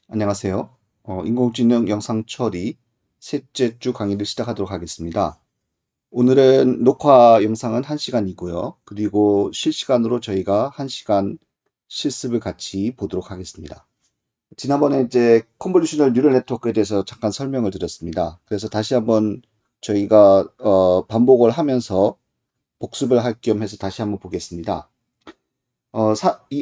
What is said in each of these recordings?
안녕하세요. 인공지능 영상 처리 셋째 주 강의를 시작하도록 하겠습니다. 오늘은 녹화 영상은 1시간이고요. 그리고 실시간으로 저희가 1시간 실습을 같이 보도록 하겠습니다. 지난번에 이제 컨볼루셔널 뉴럴 네트워크에 대해서 잠깐 설명을 드렸습니다. 그래서 다시 한번 저희가 반복을 하면서 복습을 할 겸 해서 다시 한번 보겠습니다.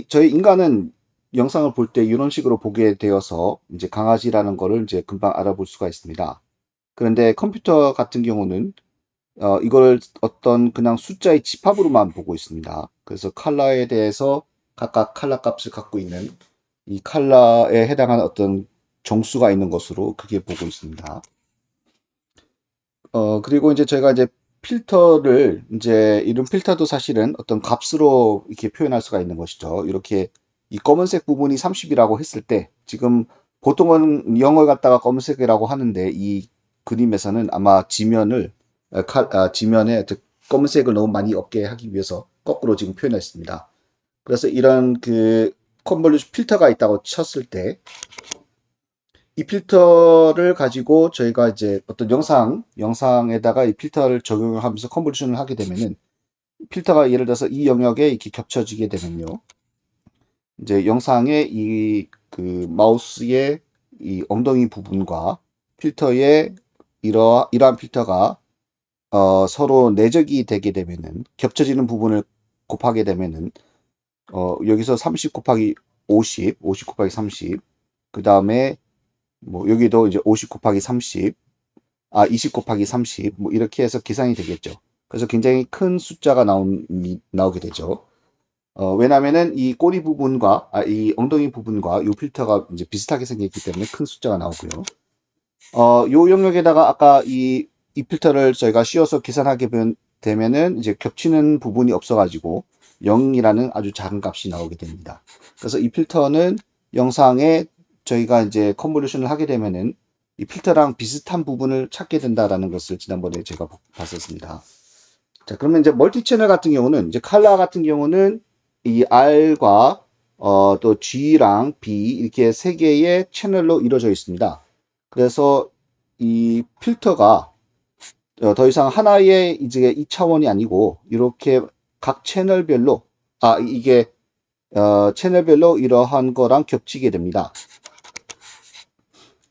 저희 인간은 영상을 볼 때 이런 식으로 보게 되어서 이제 강아지라는 거를 이제 금방 알아볼 수가 있습니다. 그런데 컴퓨터 같은 경우는 이걸 어떤 그냥 숫자의 집합으로만 보고 있습니다. 그래서 컬러에 대해서 각각 컬러 값을 갖고 있는 이 컬러에 해당하는 어떤 정수가 있는 것으로 그게 보고 있습니다. 그리고 이제 저희가 이제 필터를 이제 이런 필터도 사실은 어떤 값으로 이렇게 표현할 수가 있는 것이죠. 이렇게 이 검은색 부분이 30이라고 했을 때 지금 보통은 0을 갖다가 검은색이라고 하는데 이 그림에서는 아마 지면에 검은색을 너무 많이 없게 하기 위해서 거꾸로 지금 표현했습니다. 그래서 이런 그 컨볼루션 필터가 있다고 쳤을 때 이 필터를 가지고 저희가 이제 어떤 영상에다가 이 필터를 적용을 하면서 컨볼루션을 하게 되면은 필터가 예를 들어서 이 영역에 이렇게 겹쳐지게 되면요. 이제 영상의 이 그 마우스의 이 엉덩이 부분과 필터의 이러한 필터가 서로 내적이 되게 되면은 겹쳐지는 부분을 곱하게 되면은 여기서 30 곱하기 50, 50 곱하기 30, 그 다음에 뭐 여기도 이제 50 곱하기 30, 20 곱하기 30, 뭐 이렇게 해서 계산이 되겠죠. 그래서 굉장히 큰 숫자가 나오게 되죠. 왜냐면은 이 꼬리 부분과, 이 엉덩이 부분과 이 필터가 이제 비슷하게 생겼기 때문에 큰 숫자가 나오고요. 요 영역에다가 아까 이 필터를 저희가 씌워서 계산하게 되면은 이제 겹치는 부분이 없어가지고 0이라는 아주 작은 값이 나오게 됩니다. 그래서 이 필터는 영상에 저희가 이제 컨볼루션을 하게 되면은 이 필터랑 비슷한 부분을 찾게 된다라는 것을 지난번에 제가 봤었습니다. 자, 그러면 이제 멀티 채널 같은 경우는 이제 칼라 같은 경우는 이 R과 또 G랑 B 이렇게 세 개의 채널로 이루어져 있습니다. 그래서 이 필터가 더 이상 하나의 이제 2차원이 아니고 이렇게 각 채널별로 이게 채널별로 이러한 거랑 겹치게 됩니다.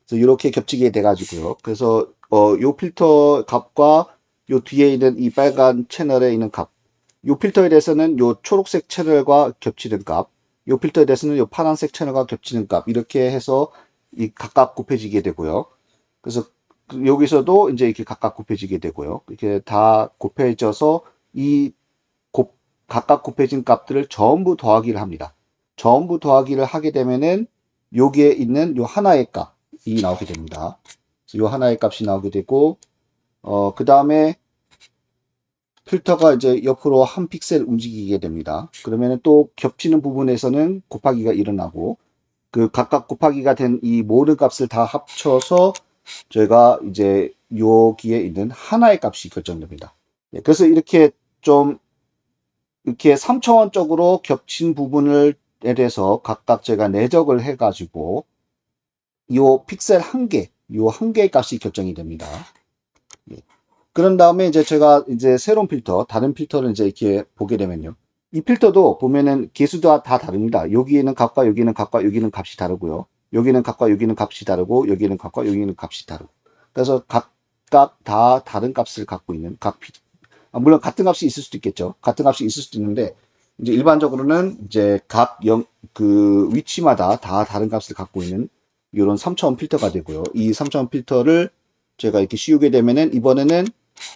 그래서 이렇게 겹치게 돼 가지고요. 그래서 요 필터 값과 요 뒤에 있는 이 빨간 채널에 있는 값, 요 필터에 대해서는 요 초록색 채널과 겹치는 값, 요 필터에 대해서는 요 파란색 채널과 겹치는 값, 이렇게 해서 이 각각 곱해지게 되고요. 그래서 여기서도 이제 이렇게 각각 곱해지게 되고요. 이렇게 다 곱해져서 이 곱, 각각 곱해진 값들을 전부 더하기를 합니다. 전부 더하기를 하게 되면은 여기에 있는 요 하나의 값이 나오게 됩니다. 요 하나의 값이 나오게 되고, 그 다음에 필터가 이제 옆으로 한 픽셀 움직이게 됩니다. 그러면 또 겹치는 부분에서는 곱하기가 일어나고 그 각각 곱하기가 된 이 모든 값을 다 합쳐서 저희가 이제 여기에 있는 하나의 값이 결정됩니다. 네, 그래서 이렇게 좀 이렇게 3차원적으로 겹친 부분을 에 대해서 각각 제가 내적을 해가지고 요 픽셀 요 한 개의 값이 결정이 됩니다. 예. 그런 다음에 이제 제가 이제 새로운 필터, 다른 필터를 이제 이렇게 보게 되면요. 이 필터도 보면은 개수가 다 다릅니다. 여기에는 값과 여기는 값과 여기는 값이 다르고요. 여기는 값과 여기는 값이 다르고 여기는 값과 여기는 값이 다르고. 그래서 각각 다 다른 값을 갖고 있는 물론 같은 값이 있을 수도 있겠죠. 같은 값이 있을 수도 있는데 이제 일반적으로는 이제 그 위치마다 다 다른 값을 갖고 있는 이런 3차원 필터가 되고요. 이 3차원 필터를 제가 이렇게 씌우게 되면은 이번에는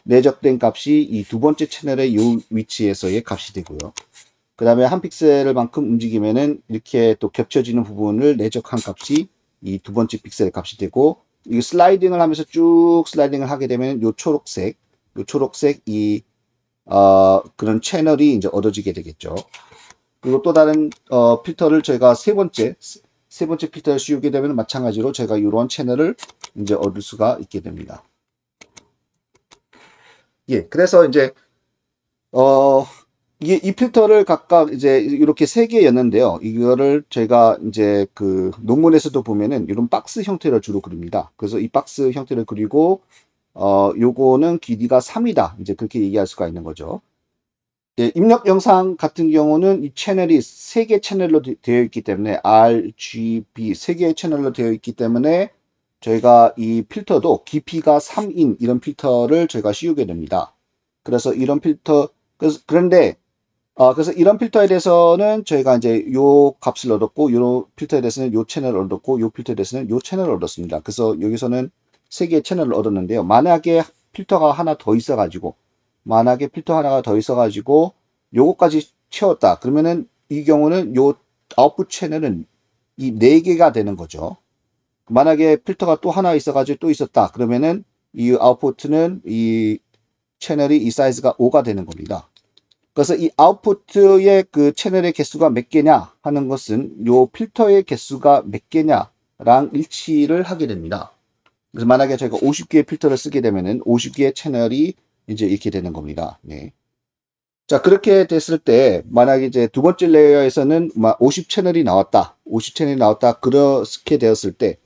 내적된 값이 이 두 번째 채널의 이 위치에서의 값이 되고요. 그 다음에 한 픽셀만큼 움직이면은 이렇게 또 겹쳐지는 부분을 내적한 값이 이 두 번째 픽셀의 값이 되고, 이 슬라이딩을 하면서 쭉 슬라이딩을 하게 되면 요 초록색 그런 채널이 이제 얻어지게 되겠죠. 그리고 또 다른 필터를 저희가 세 번째 필터를 씌우게 되면 마찬가지로 제가 이런 채널을 이제 얻을 수가 있게 됩니다. 예, 그래서 이제 어 이 필터를 각각 이제 이렇게 세 개였는데요. 이거를 제가 이제 그 논문에서도 보면은 이런 박스 형태로 주로 그립니다. 그래서 이 박스 형태를 그리고 요거는 길이가 3이다. 이제 그렇게 얘기할 수가 있는 거죠. 예, 입력 영상 같은 경우는 이 채널이 세 개 채널로 되어 있기 때문에 RGB 세 개의 채널로 되어 있기 때문에 저희가 이 필터도 깊이가 3인 이런 필터를 저희가 씌우게 됩니다. 그래서 이런 필터 그런데 그래서 이런 필터에 대해서는 저희가 이제 요 값을 얻었고, 요 필터에 대해서는 요 채널을 얻었고, 요 필터에 대해서는 요 채널을 얻었습니다. 그래서 여기서는 세 개의 채널을 얻었는데요. 만약에 필터가 하나 더 있어가지고, 만약에 필터 하나가 더 있어가지고, 요거까지 채웠다. 그러면은 이 경우는 요 아웃풋 채널은 이 네 개가 되는 거죠. 만약에 필터가 또 하나 있어가지고 또 있었다. 그러면은 이 아웃풋은 이 채널이 이 사이즈가 5가 되는 겁니다. 그래서 이 아웃푸트의 그 채널의 개수가 몇 개냐 하는 것은 요 필터의 개수가 몇 개냐랑 일치를 하게 됩니다. 그래서 만약에 저희가 50개의 필터를 쓰게 되면은 50개의 채널이 이제 이렇게 되는 겁니다. 네. 자, 그렇게 됐을 때 만약에 이제 두 번째 레이어에서는 50 채널이 나왔다. 50 채널이 나왔다. 그렇게 되었을 때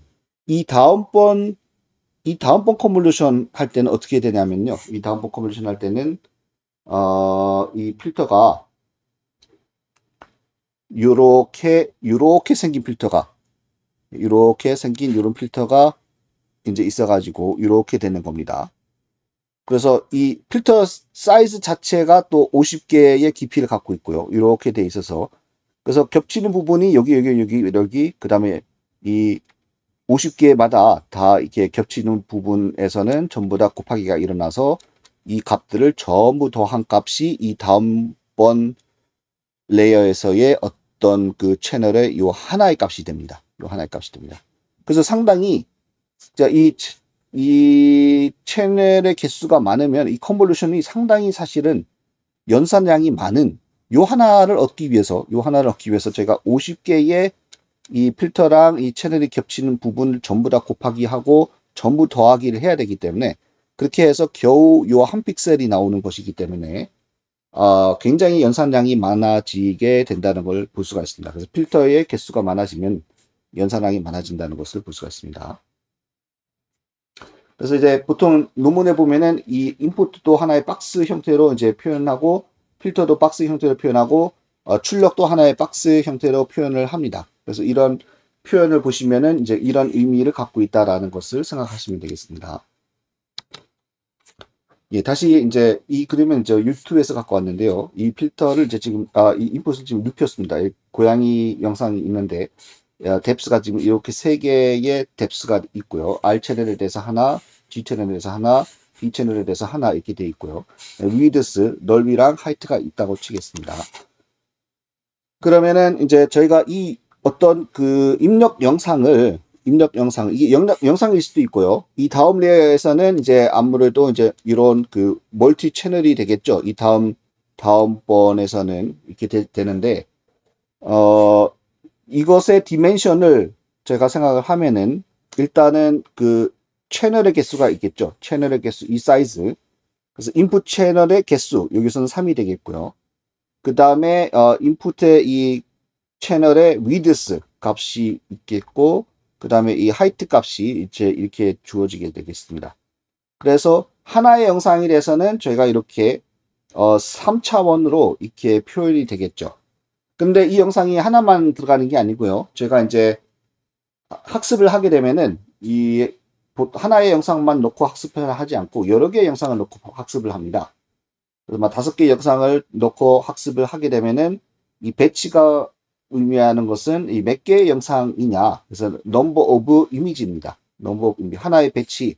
이 다음번 컨볼루션 할 때는 어떻게 되냐면요. 이 다음번 컨볼루션 할 때는 이 필터가 요렇게 생긴 필터가, 요렇게 생긴 요런 필터가 이제 있어가지고, 요렇게 되는 겁니다. 그래서 이 필터 사이즈 자체가 또 50개의 깊이를 갖고 있고요. 요렇게 돼 있어서. 그래서 겹치는 부분이 여기, 그 다음에 이 50개마다 다 이렇게 겹치는 부분에서는 전부 다 곱하기가 일어나서 이 값들을 전부 더한 값이 이 다음번 레이어에서의 어떤 그 채널의 요 하나의 값이 됩니다. 요 하나의 값이 됩니다. 그래서 상당히 이 채널의 개수가 많으면 이 컨볼루션이 상당히 사실은 연산량이 많은 요 하나를 얻기 위해서 제가 50개의 이 필터랑 이 채널이 겹치는 부분을 전부 다 곱하기 하고 전부 더하기를 해야 되기 때문에 그렇게 해서 겨우 요 한 픽셀이 나오는 것이기 때문에 굉장히 연산량이 많아지게 된다는 걸 볼 수가 있습니다. 그래서 필터의 개수가 많아지면 연산량이 많아진다는 것을 볼 수가 있습니다. 그래서 이제 보통 논문에 보면은 이 인풋도 하나의 박스 형태로 이제 표현하고 필터도 박스 형태로 표현하고 출력도 하나의 박스 형태로 표현을 합니다. 그래서 이런 표현을 보시면은 이제 이런 의미를 갖고 있다라는 것을 생각하시면 되겠습니다. 예, 다시 이제 이 그림은 저 유튜브에서 갖고 왔는데요. 이 필터를 이제 지금 이 인풋을 지금 눕혔습니다. 고양이 영상이 있는데 뎁스가 지금 이렇게 세 개의 뎁스가 있고요. R 채널에 대해서 하나, G 채널에 대해서 하나, B 채널에 대해서 하나 이렇게 돼 있고요. 위드스 넓이랑 하이트가 있다고 치겠습니다. 그러면은 이제 저희가 이 어떤 그 입력 영상 이게 영상일 수도 있고요. 이 다음 레이어에서는 이제 아무래도 이제 이런 그 멀티 채널이 되겠죠. 이 다음번에서는 이렇게 되는데 이것의 디멘션을 제가 생각을 하면은 일단은 그 채널의 개수가 있겠죠. 채널의 개수 이 사이즈. 그래서 인풋 채널의 개수 여기서는 3이 되겠고요. 그 다음에 인풋의 이 채널의 위드스 값이 있겠고 그 다음에 이 하이트 값이 이제 이렇게 주어지게 되겠습니다. 그래서 하나의 영상에 대해서는 저희가 이렇게 3차원으로 이렇게 표현이 되겠죠. 근데 이 영상이 하나만 들어가는 게 아니고요. 제가 이제 학습을 하게 되면은 이 하나의 영상만 놓고 학습을 하지 않고 여러 개의 영상을 놓고 학습을 합니다. 그래서 막 5개 영상을 넣고 학습을 하게 되면은 이 배치가 의미하는 것은 이 몇 개의 영상이냐. 그래서 number of image입니다. number of image.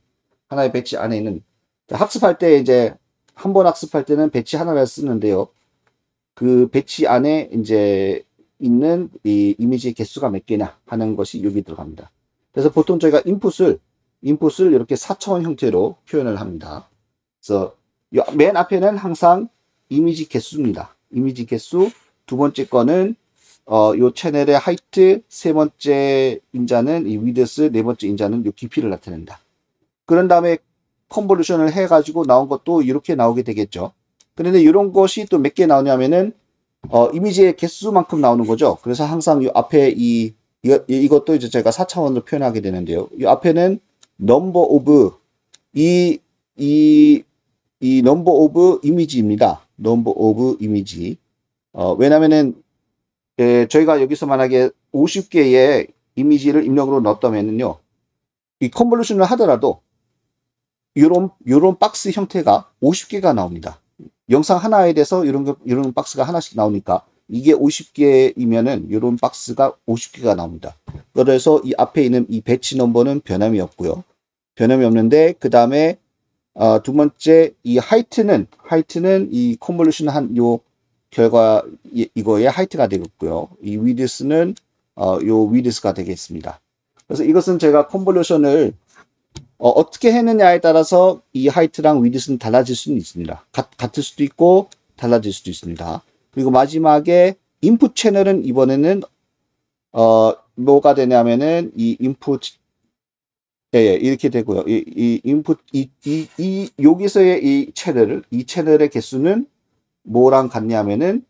하나의 배치 안에 있는 학습할 때 이제 한 번 학습할 때는 배치 하나를 쓰는데요. 그 배치 안에 이제 있는 이 이미지의 개수가 몇 개냐 하는 것이 여기 들어갑니다. 그래서 보통 저희가 인풋을 이렇게 4차원 형태로 표현을 합니다. 그래서 맨 앞에는 항상 이미지 개수입니다. 이미지 개수. 두 번째 거는 요 채널의 하이트, 세 번째 인자는 이 위드스, 네 번째 인자는 요 깊이를 나타낸다. 그런 다음에 컨볼루션을 해가지고 나온 것도 이렇게 나오게 되겠죠. 그런데 이런 것이 또 몇 개 나오냐면은 이미지의 개수만큼 나오는 거죠. 그래서 항상 이 앞에 이것도 이제 제가 4차원으로 표현하게 되는데요. 이 앞에는 number of 이, 이, 이 number of image입니다. number of image. 왜냐면은 저희가 여기서 만약에 50개의 이미지를 입력으로 넣었다면은요. 이 컨볼루션을 하더라도 요런 박스 형태가 50개가 나옵니다. 영상 하나에 대해서 이런 박스가 하나씩 나오니까 이게 50개이면은 이런 박스가 50개가 나옵니다. 그래서 이 앞에 있는 이 배치 넘버는 변함이 없고요. 변함이 없는데 그 다음에 두 번째 이 하이트는 이 컨볼루션 한 요 결과 이거의 하이트가 되겠고요. 이 위드스는 요 위드스가 되겠습니다. 그래서 이것은 제가 컨볼루션을 어떻게 했느냐에 따라서 이 하이트랑 위드스는 달라질 수는 있습니다. 같을 수도 있고 달라질 수도 있습니다. 그리고 마지막에 인풋 채널은 이번에는 뭐가 되냐면은 이 인풋 이렇게 되고요. 이 인풋 여기서의 이 채널의 개수는 뭐랑 같냐면은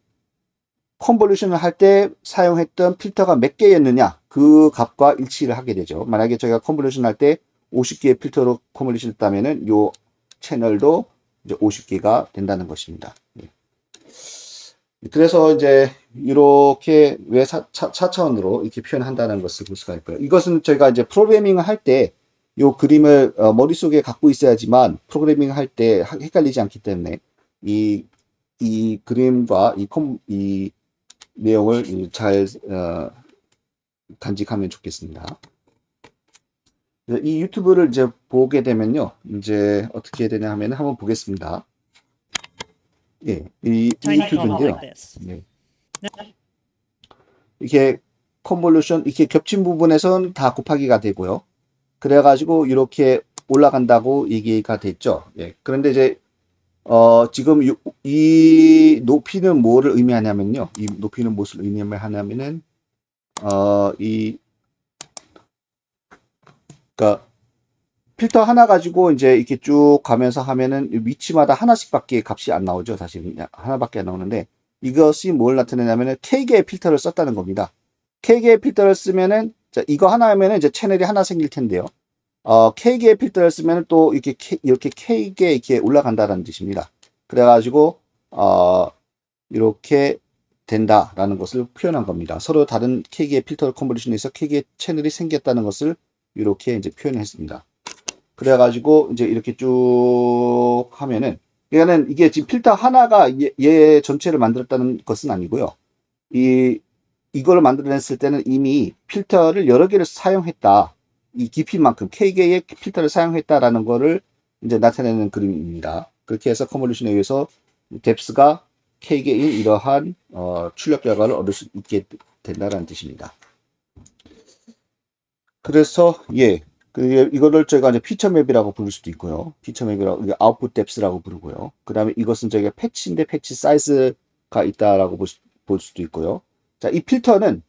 컨볼루션을 할 때 사용했던 필터가 몇 개였느냐 그 값과 일치를 하게 되죠. 만약에 저희가 컨볼루션 할 때 50개의 필터로 컨볼루션 했다면은 요 채널도 이제 50개가 된다는 것입니다. 그래서 이제 이렇게 왜 4차원으로 이렇게 표현한다는 것을 볼 수가 있고요. 이것은 저희가 이제 프로그래밍을 할 때 요 그림을 머릿속에 갖고 있어야지만 프로그래밍을 할 때 헷갈리지 않기 때문에 이 그림과 이 내용을 잘 간직하면 좋겠습니다. 이 유튜브를 이제 보게 되면요, 이제 어떻게 되냐 하면 한번 보겠습니다. 예, 이 유튜브인데요. 예. 이렇게 컨볼루션 이렇게 겹친 부분에선 다 곱하기가 되고요. 그래가지고 이렇게 올라간다고 얘기가 됐죠. 예. 그런데 이제 지금 이 높이는 뭐를 의미하냐면요. 이 높이는 무엇을 의미하냐면은 그러니까 필터 하나 가지고 이제 이렇게 쭉 가면서 하면은 위치마다 하나씩밖에 값이 안 나오죠. 사실 하나밖에 안 나오는데 이것이 뭘 나타내냐면은 K개의 필터를 썼다는 겁니다. K개의 필터를 쓰면은 자, 이거 하나 하면은 이제 채널이 하나 생길 텐데요. K개의 필터를 쓰면 또 이렇게 K개 이렇게 올라간다는 뜻입니다. 그래가지고, 이렇게 된다라는 것을 표현한 겁니다. 서로 다른 K개의 필터 컨버리션에서 K개의 채널이 생겼다는 것을 이렇게 이제 표현했습니다. 그래가지고, 이제 이렇게 쭉 하면은, 그러니까는 이게 지금 필터 하나가 얘 전체를 만들었다는 것은 아니고요. 이걸 만들어냈을 때는 이미 필터를 여러 개를 사용했다. 이 깊이만큼 K개의 필터를 사용했다라는 거를 이제 나타내는 그림입니다. 그렇게 해서 컨볼루션에 의해서 뎁스가 K개인 이러한 출력 결과를 얻을 수 있게 된다는 뜻입니다. 그래서 이거를 저희가 이제 피처 맵이라고 부를 수도 있고요. 피처 맵이라고 아웃풋 뎁스라고 부르고요. 그다음에 이것은 저희가 패치인데 패치 사이즈가 있다라고 볼 수도 있고요. 자, 이 필터를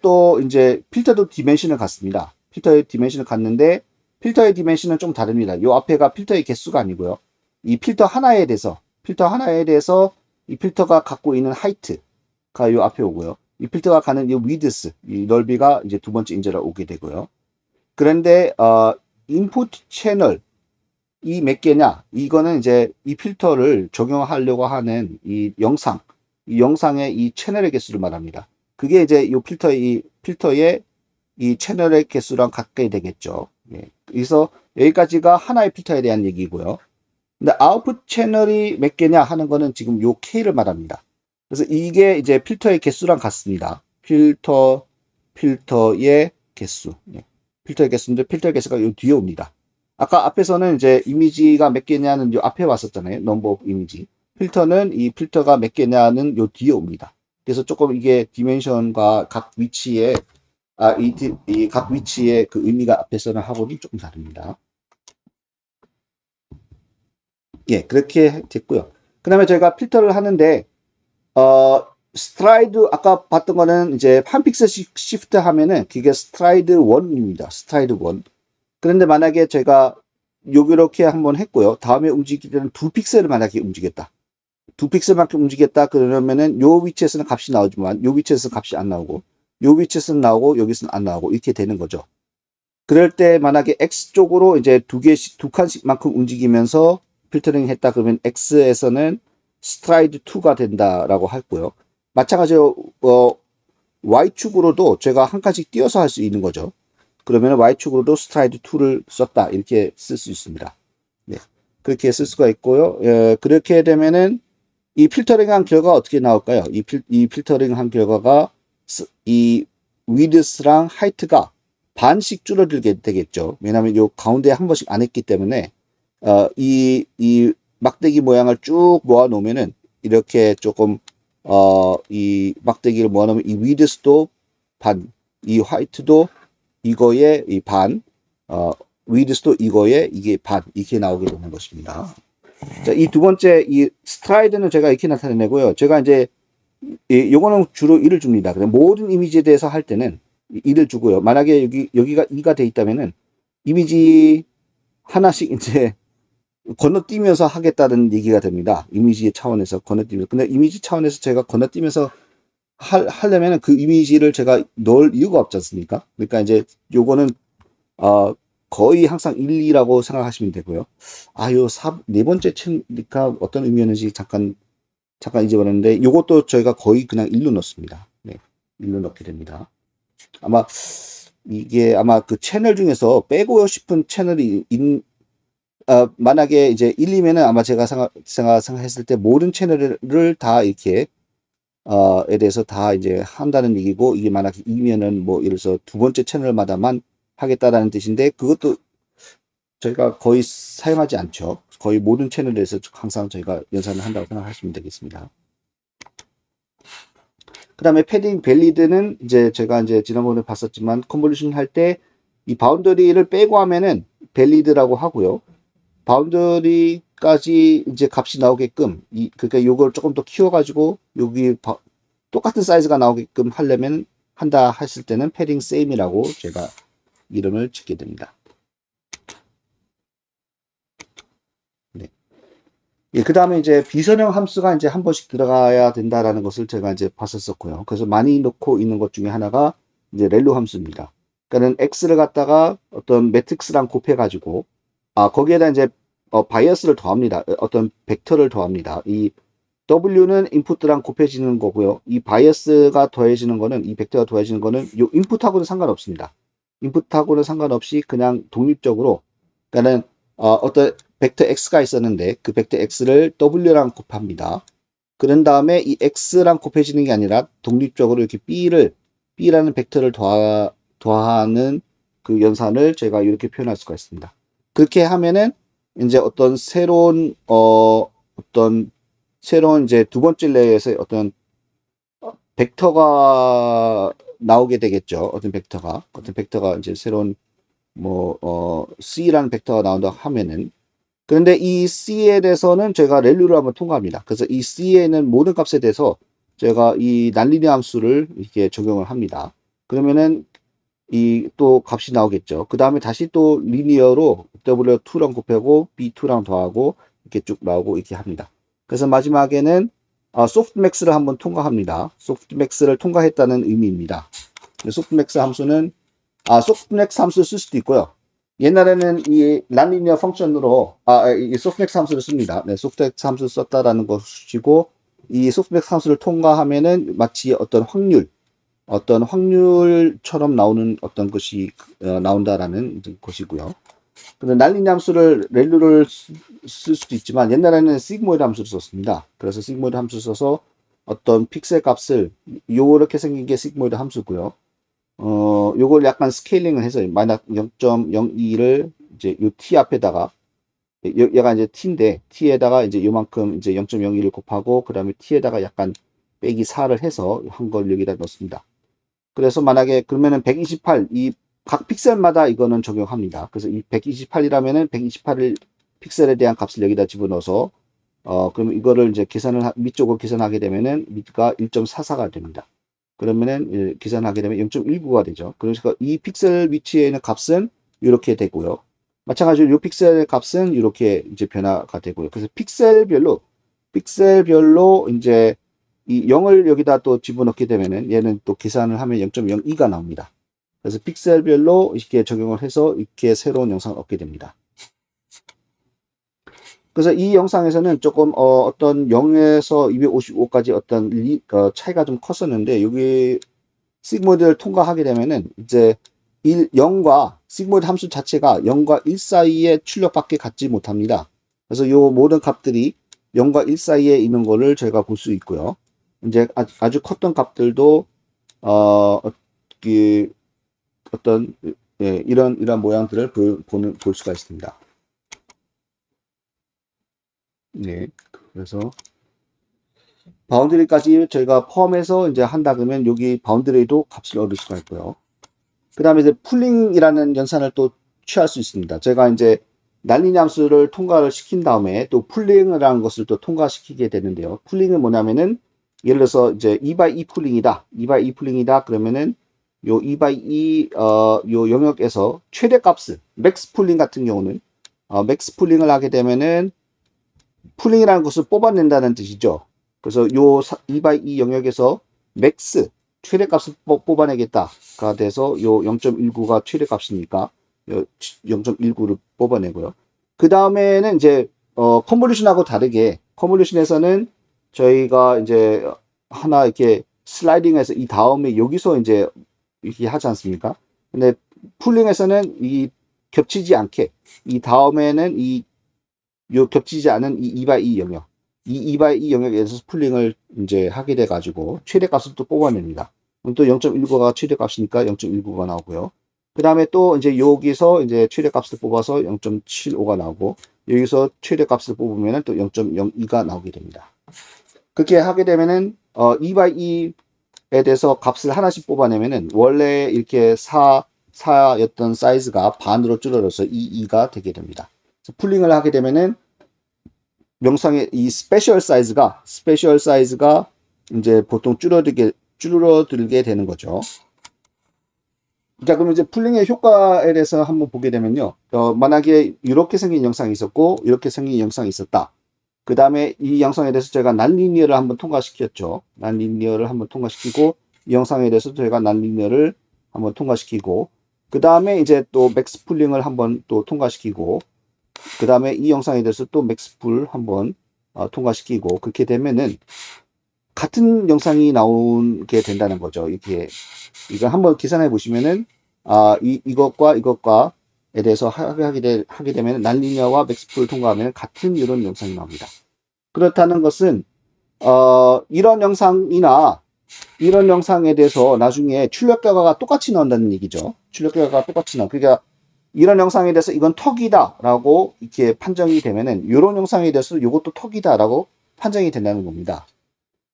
또 이제 필터도 디멘션을 갖습니다. 필터의 디멘션을 갖는데 필터의 디멘션은 좀 다릅니다. 요 앞에가 필터의 개수가 아니고요. 이 필터 하나에 대해서 이 필터가 갖고 있는 하이트가 요 앞에 오고요. 이 필터가 가는 이 위드스, 이 넓이가 이제 두 번째 인자로 오게 되고요. 그런데 인풋 채널 이 몇 개냐? 이거는 이제 이 필터를 적용하려고 하는 이 영상의 이 채널의 개수를 말합니다. 그게 이제 이 필터의 이 채널의 개수랑 가까이 되겠죠. 예. 그래서 여기까지가 하나의 필터에 대한 얘기고요. 근데 아웃풋 채널이 몇 개냐 하는 거는 지금 요 K를 말합니다. 그래서 이게 이제 필터의 개수랑 같습니다. 필터의 개수. 예. 필터의 개수인데 필터의 개수가 요 뒤에 옵니다. 아까 앞에서는 이제 이미지가 몇 개냐는 요 앞에 왔었잖아요. 넘버 오브 이미지. 필터는 이 필터가 몇 개냐는 요 뒤에 옵니다. 그래서 조금 이게 디멘션과 각 위치에 이 각 위치의 그 의미가 앞에서는 하고는 조금 다릅니다. 예, 그렇게 됐고요. 그 다음에 저희가 필터를 하는데 스트라이드 아까 봤던 거는 이제 한 픽셀씩 시프트 하면은 그게 스트라이드 1입니다. 스트라이드 1. 그런데 만약에 제가 요렇게 한번 했고요. 다음에 움직일 때는 두 픽셀을 만약에 움직였다. 두 픽셀만큼 움직였다 그러면은 요 위치에서는 값이 나오지만 요 위치에서는 값이 안 나오고 요 위치에서는 나오고 여기서는 안 나오고 이렇게 되는 거죠. 그럴 때 만약에 X 쪽으로 이제 두 칸씩만큼 움직이면서 필터링 했다 그러면 X에서는 스트라이드 2가 된다라고 했고요. 마찬가지로 Y축으로도 제가 한 칸씩 띄어서 할 수 있는 거죠. 그러면 Y축으로도 스트라이드 2를 썼다 이렇게 쓸 수 있습니다. 네. 그렇게 쓸 수가 있고요. 그렇게 되면은 이 필터링한 결과가 어떻게 나올까요? 이 필터링한 결과가 이 위드스랑 하이트가 반씩 줄어들게 되겠죠. 왜냐하면 요 가운데 한 번씩 안 했기 때문에 이 막대기 모양을 쭉 모아 놓으면은 이렇게 조금 이 막대기를 모아 놓으면 이 위드스도 반, 이 화이트도 이거의 이 반, 위드스도 이거의 이게 반 이렇게 나오게 되는 것입니다. 자, 이 두 번째 이 스트라이드는 제가 이렇게 나타내고요. 제가 이제 요거는 주로 1을 줍니다. 모든 이미지에 대해서 할 때는 1을 주고요. 만약에 여기가 2가 돼 있다면은 이미지 하나씩 이제 건너뛰면서 하겠다는 얘기가 됩니다. 이미지 차원에서 건너뛰면서. 근데 이미지 차원에서 제가 건너뛰면서 하려면은 그 이미지를 제가 넣을 이유가 없지 않습니까? 그러니까 이제 요거는 거의 항상 1, 2라고 생각하시면 되고요. 네 번째 챔니까 어떤 의미였는지 잠깐 잊어버렸는데, 요것도 저희가 거의 그냥 1로 넣습니다. 네, 1로 넣게 됩니다. 아마 그 채널 중에서 빼고 싶은 채널이 만약에 이제 1이면은 아마 제가 생각했을 때 모든 채널을 다 이렇게 에 대해서 다 이제 한다는 얘기고, 이게 만약에 2면은 뭐 예를 들어서 두 번째 채널마다만 하겠다라는 뜻인데, 그것도 저희가 거의 사용하지 않죠. 거의 모든 채널에서 항상 저희가 연산을 한다고 생각하시면 되겠습니다. 그 다음에 패딩 밸리드는 이제 제가 이제 지난번에 봤었지만 컨볼루션 할 때 이 바운더리를 빼고 하면은 밸리드라고 하고요. 바운더리까지 이제 값이 나오게끔 그러니까 요걸 조금 더 키워가지고 여기 똑같은 사이즈가 나오게끔 하려면 한다 했을 때는 패딩 세임이라고 제가 이름을 짓게 됩니다. 네. 예, 그 다음에 이제 비선형 함수가 이제 한 번씩 들어가야 된다라는 것을 제가 이제 봤었었고요. 그래서 많이 넣고 있는 것 중에 하나가 이제 렐로 함수입니다. 그러니까는 x를 갖다가 어떤 매트릭스랑 곱해가지고, 거기에다 이제, 바이어스를 더합니다. 어떤 벡터를 더합니다. 이 w는 인풋랑 곱해지는 거고요. 이 바이어스가 더해지는 거는, 이 벡터가 더해지는 거는 요 인풋하고는 상관없습니다. 인풋하고는 상관없이 그냥 독립적으로, 그러니까는, 어떤 벡터 x가 있었는데 그 벡터 x를 w랑 곱합니다. 그런 다음에 이 x랑 곱해지는 게 아니라 독립적으로 이렇게 b라는 벡터를 더하는 그 연산을 제가 이렇게 표현할 수가 있습니다. 그렇게 하면은 이제 어떤 새로운 이제 두 번째 레이에서 어떤 벡터가 나오게 되겠죠. 어떤 벡터가 이제 새로운 C라는 벡터가 나온다 하면은, 그런데 이 C에 대해서는 제가 렐루를 한번 통과합니다. 그래서 이 C에 있는 모든 값에 대해서 제가 이 난리니어 함수를 이렇게 적용을 합니다. 그러면은 이 또 값이 나오겠죠. 그 다음에 다시 또 리니어로 W2랑 곱하고 B2랑 더하고 이렇게 쭉 나오고 이렇게 합니다. 그래서 마지막에는 소프트맥스를 한번 통과합니다. 소프트맥스를 통과했다는 의미입니다. 소프트맥스 함수는 소프트맥스 함수를 쓸 수도 있고요. 옛날에는 이 난리니어 펑션으로 이 소프트맥스 함수를 씁니다. 네, 소프트맥스 함수를 썼다라는 것이고, 이 소프트맥스 함수를 통과하면은 마치 어떤 확률처럼 나오는 어떤 것이 나온다라는 것이고요. 근데 난리니어 함수를 렐루를 쓸 수도 있지만 옛날에는 시그모이드 함수를 썼습니다. 그래서 시그모이드 함수를 써서 어떤 픽셀 값을 요렇게 생긴 게 시그모이드 함수고요. 요걸 약간 스케일링을 해서 마이너스 0.02를 이제 요 t 앞에다가, 얘가 이제 t인데 t에다가 이제 요만큼 이제 0.02를 곱하고 그 다음에 t에다가 약간 빼기 4를 해서 한 걸 여기다 넣습니다. 그래서 만약에 그러면은 128, 이 각 픽셀마다 이거는 적용합니다. 그래서 이 128이라면은 128을 픽셀에 대한 값을 여기다 집어넣어서 그러면 이거를 이제 밑쪽으로 계산하게 되면은 밑가 1.44가 됩니다. 그러면은 계산하게 되면 0.19가 되죠. 그러니까 이 픽셀 위치에 있는 값은 이렇게 되고요. 마찬가지로 요 픽셀 값은 이렇게 이제 변화가 되고요. 그래서 픽셀별로 이제 이 0을 여기다 또 집어넣게 되면은 얘는 또 계산을 하면 0.02가 나옵니다. 그래서 픽셀별로 이렇게 적용을 해서 이렇게 새로운 영상을 얻게 됩니다. 그래서 이 영상에서는 조금 어떤 0에서 255까지 어떤 차이가 좀 컸었는데 여기 시그모이드를 통과하게 되면은 이제 0과 시그모이드 함수 자체가 0과 1 사이에 출력밖에 갖지 못합니다. 그래서 요 모든 값들이 0과 1 사이에 있는 거를 저희가 볼 수 있고요. 이제 아주 컸던 값들도 그 어떤 예, 이런 모양들을 볼 수가 있습니다. 네, 그래서 바운드리까지 저희가 포함해서 이제 한다 그러면 여기 바운드리도 값을 얻을 수가 있고요. 그 다음에 이제 풀링이라는 연산을 또 취할 수 있습니다. 제가 이제 난리니 함수를 통과를 시킨 다음에 또 풀링이라는 것을 또 통과시키게 되는데요. 풀링은 뭐냐면은 예를 들어서 이제 2x2 풀링이다. 2x2 풀링이다. 그러면은 요 2x2 요 영역에서 최대값을 맥스 풀링 같은 경우는 맥스 풀링을 하게 되면은 풀링이라는 것을 뽑아낸다는 뜻이죠. 그래서 요 2x2 영역에서 맥스 최대값을 뽑아내겠다가 돼서 요 0.19가 최대값이니까 0.19를 뽑아내고요. 그 다음에는 이제 컨볼루션하고 다르게 컨볼루션에서는 저희가 이제 하나 이렇게 슬라이딩해서 이 다음에 여기서 이제 이렇게 하지 않습니까? 근데 풀링에서는 이 겹치지 않게 이 다음에는 요 겹치지 않은 이 2x2 영역 이 2x2 영역에서 스플링을 이제 하게 돼 가지고 최대값을 또 뽑아냅니다. 그럼 또 0.19가 최대값이니까 0.19가 나오고요. 그 다음에 또 이제 여기서 이제 최대값을 뽑아서 0.75가 나오고 여기서 최대값을 뽑으면 또 0.02가 나오게 됩니다. 그렇게 하게 되면은 2x2에 대해서 값을 하나씩 뽑아내면은 원래 이렇게 4였던 사이즈가 반으로 줄어들어서 2가 되게 됩니다. 풀링을 하게 되면은 명상의 이 스페셜 사이즈가 이제 보통 줄어들게 되는 거죠. 자, 그럼 이제 풀링의 효과에 대해서 한번 보게 되면요. 만약에 이렇게 생긴 영상이 있었고, 이렇게 생긴 영상이 있었다. 그 다음에 이 영상에 대해서 제가 난리니어를 한번 통과시켰죠. 난리니어를 한번 통과시키고, 이 영상에 대해서 저희가 난리니어를 한번 통과시키고, 그 다음에 이제 또 맥스 풀링을 한번 또 통과시키고, 그 다음에 이 영상에 대해서 또 맥스풀 한번 통과시키고 그렇게 되면은 같은 영상이 나오게 된다는 거죠. 이렇게 이거 한번 계산해 보시면은 이것과에 대해서 하게 되면 난리니어와 맥스풀 통과하면 같은 이런 영상이 나옵니다. 그렇다는 것은 이런 영상에 대해서 나중에 출력 결과가 똑같이 나온다는 얘기죠. 출력 결과가 똑같이 나와. 그러니까 이런 영상에 대해서 이건 턱이다 라고 이렇게 판정이 되면은 이런 영상에 대해서 이것도 턱이다 라고 판정이 된다는 겁니다.